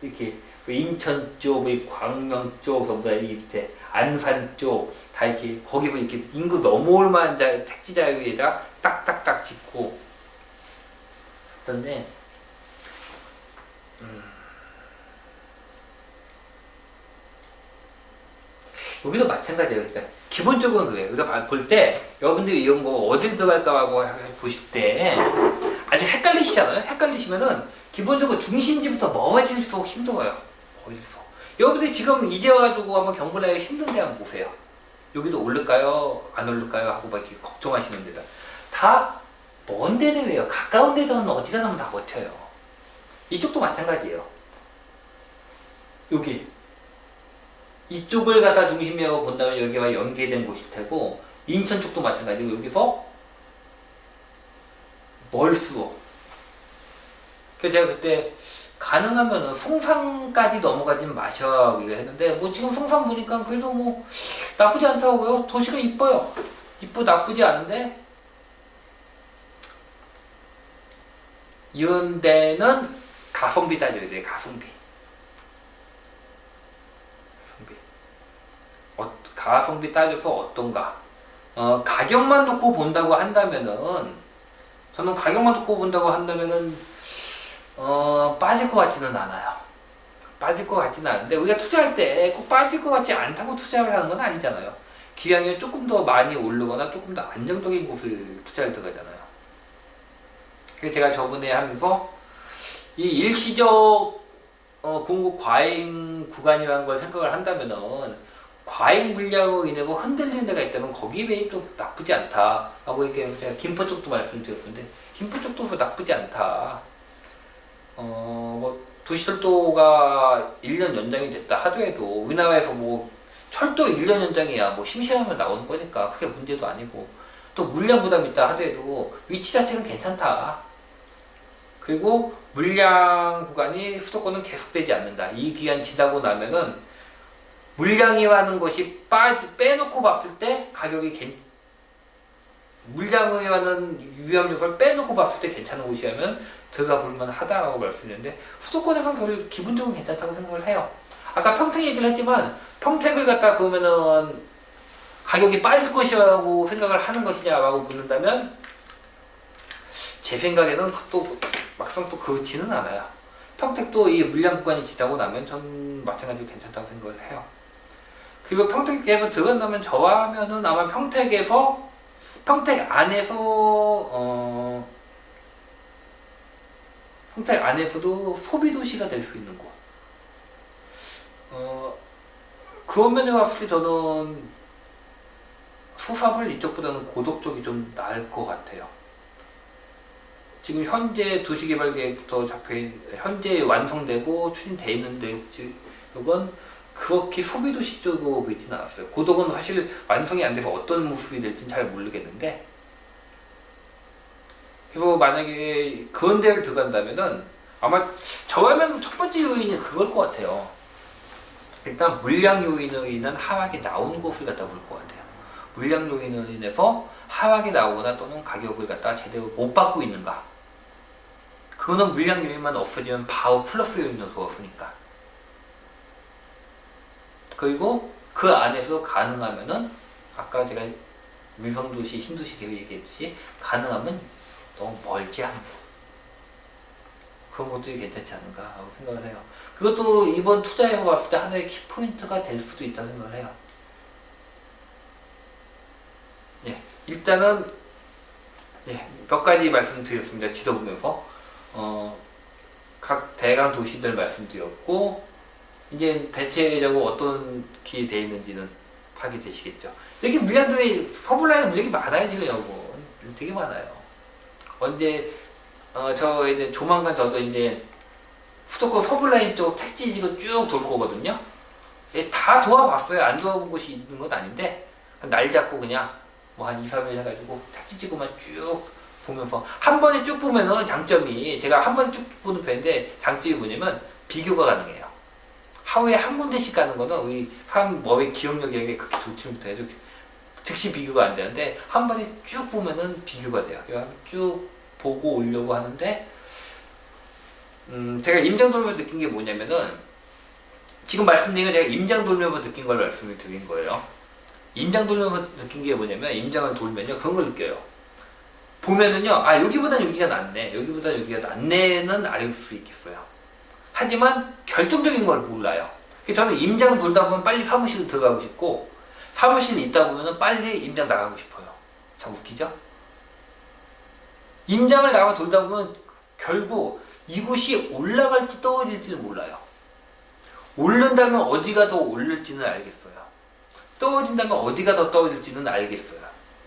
이렇게 인천 쪽, 광명 쪽, 전부 다 이 밑에 안산 쪽 다 이렇게 거기서 이렇게 인구 넘어올 만한 택지 자리에다 딱딱딱 짓고 했던데. 여기도 마찬가지예요. 그러니까 기본적으로 그래요. 우리가 볼 때 여러분들이 이런 거 어딜 들어갈까라고 보실 때 아주 헷갈리시잖아요. 헷갈리시면은 기본적으로 중심지부터 멀어질수록 힘들어요. 여러분들이 지금 이제 와가지고 한번 경보나요 힘든데 한번 보세요. 여기도 오를까요? 안 오를까요? 하고 막 이렇게 걱정하시는 데다 다 먼 데들이에요. 가까운 데들은 어디가 나면 다 버텨요. 이쪽도 마찬가지예요. 여기 이쪽을 갖다 중심으로 본다면 여기와 연계된 곳일 테고, 인천 쪽도 마찬가지고, 여기서 멀수록. 그래서 제가 그때 가능하면은 송산까지 넘어가진 마셔 했는데, 뭐 지금 송산 보니까 그래도 뭐 나쁘지 않더라고요. 도시가 이뻐요. 나쁘지 않은데, 이런 데는 가성비 따져야 돼요. 가성비. 가성비 따져서 어떤가? 가격만 놓고 본다고 한다면은, 저는 가격만 놓고 본다고 한다면은, 빠질 것 같지는 않아요. 빠질 것 같지는 않은데 우리가 투자할 때 꼭 빠질 것 같지 않다고 투자를 하는 건 아니잖아요. 기왕이면 조금 더 많이 오르거나 조금 더 안정적인 곳을 투자를 들어가잖아요. 그래서 제가 저번에 하면서 이 일시적 공급 과잉 구간이라는 걸 생각을 한다면은 과잉 물량으로 인해 뭐 흔들리는 데가 있다면 거기 매입도 나쁘지 않다라고 이렇게 제가 김포 쪽도 말씀드렸는데 김포 쪽도 나쁘지 않다. 뭐 도시철도가 1년 연장이 됐다 하더라도 우리나라에서 뭐 철도 1년 연장이야 뭐 심심하면 나오는 거니까 크게 문제도 아니고 또 물량 부담이 있다 하더라도 위치 자체는 괜찮다. 그리고 물량 구간이 수도권은 계속되지 않는다. 이 기간 지나고 나면은 물량이라는 것이 빼놓고 봤을 때 가격이 물량이라는 위험 요소를 빼놓고 봤을 때 괜찮은 곳이라면 들어가 볼만 하다라고 말씀드렸는데 수도권에서는 기본적으로 괜찮다고 생각을 해요. 아까 평택 얘기를 했지만 평택을 갖다 그러면은 가격이 빠질 것이라고 생각을 하는 것이냐라고 묻는다면 제 생각에는 또 막상 또 그렇지는 않아요. 평택도 이 물량 구간이 지나고 나면 전 마찬가지로 괜찮다고 생각을 해요. 그리고 평택에서 들어간다면 저하면은 아마 평택 안에서도 소비도시가 될 수 있는 곳. 그런 면에 봤을 때 저는 수삽을 이쪽보다는 고덕 쪽이 좀 나을 것 같아요. 지금 현재 도시개발계획부터 현재 완성되고 추진되어 있는데 이건 그렇게 소비도시 쪽으로 보이지는 않았어요. 고덕은 사실 완성이 안 돼서 어떤 모습이 될지는 잘 모르겠는데 그래서 만약에 그런 데를 들어간다면은 아마 저라면 첫 번째 요인이 그걸 것 같아요. 일단 물량 요인으로 인한 하락이 나온 곳을 갖다 볼 것 같아요. 물량 요인으로 인해서 하락이 나오거나 또는 가격을 갖다 제대로 못 받고 있는가. 그거는 물량 요인만 없어지면 바로 플러스 요인으로 돌아오니까. 그리고 그 안에서 가능하면은 아까 제가 위성도시, 신도시 계획 얘기했듯이 가능하면 너무 멀지 않은 그런 것들이 괜찮지 않은가 하고 생각을 해요. 그것도 이번 투자에서 봤을 때 하나의 키포인트가 될 수도 있다고 생각을 해요. 예, 일단은 몇 가지 말씀드렸습니다. 지도 보면서 각 대강 도시들 말씀드렸고 이제 대체적으로 어떤 길이 되어 있는지는 파악이 되시겠죠. 이렇게 물량들이 서블라인 물량이 많아요 지금 여러분. 되게 많아요. 언제 저 이제 조만간 저도 이제 수도권 서블라인 쪽 택지지구 쭉 돌 거거든요. 다 도와봤어요. 안 도와본 곳이 있는 건 아닌데 날 잡고 그냥 뭐 한 2, 3일 해가지고 택지지구만 쭉 보면서 한 번에 쭉 보면은 장점이 제가 한 번에 쭉 보는 편인데 장점이 뭐냐면 비교가 가능해요. 하루에 한 군데씩 가는 거는 우리 사람 몸의 기억력이 그렇게 좋지 못해서 즉시 비교가 안 되는데 한 번에 쭉 보면은 비교가 돼요. 쭉 보고 오려고 하는데 제가 임장 돌면서 느낀 게 뭐냐면은 지금 말씀드린 건 제가 임장 돌면서 느낀 걸 말씀을 드린 거예요. 임장 돌면서 느낀 게 뭐냐면 임장을 돌면요 그런 걸 느껴요. 보면은요 아 여기보단 여기가 낫네 여기보다 여기가 낫네는 알 수 있겠어요. 하지만 결정적인 걸 몰라요. 저는 임장 돌다 보면 빨리 사무실 들어가고 싶고 사무실에 있다 보면 빨리 임장 나가고 싶어요. 참 웃기죠? 임장을 나가 돌다 보면 결국 이곳이 올라갈지 떨어질지는 몰라요. 오른다면 어디가 더 오를지는 알겠어요. 떨어진다면 어디가 더 떨어질지는 알겠어요.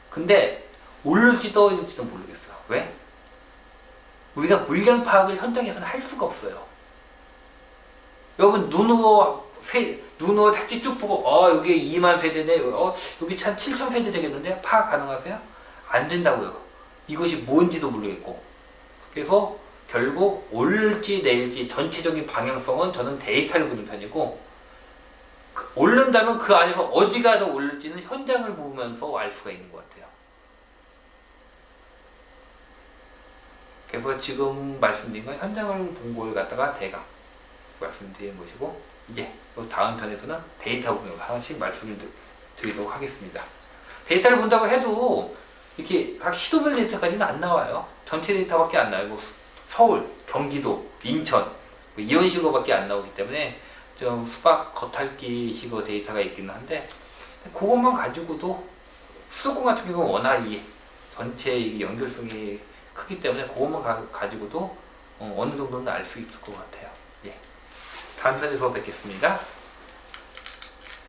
근데 오를지 떨어질지는 모르겠어요. 왜? 우리가 물량 파악을 현장에서는 할 수가 없어요. 여러분 눈으로 택지 쭉 보고 여기 2만 세대네 여기 한 7천 세대 되겠는데 파악 가능하세요? 안 된다고요. 이것이 뭔지도 모르겠고 그래서 결국 오를지 내릴지 전체적인 방향성은 저는 데이터를 보는 편이고 오른다면 그 안에서 어디가 더 오를지는 현장을 보면서 알 수가 있는 것 같아요. 그래서 지금 말씀드린 건 현장을 본 걸 갖다가 대강 말씀드리는 것이고 이제 다음 편에서는 데이터 보면서 하나씩 말씀을 드리도록 하겠습니다. 데이터를 본다고 해도 이렇게 각 시도별 데이터까지는 안 나와요. 전체 데이터밖에 안 나와요. 서울, 경기도, 인천 이온 식으로밖에 안 나오기 때문에 좀 수박 겉핥기 식으로 데이터가 있기는 한데 그것만 가지고도 수도권 같은 경우는 워낙 이 전체 이 연결성이 크기 때문에 그것만 가지고도 어느 정도는 알 수 있을 것 같아요. 예. 다음 편에서 뵙겠습니다.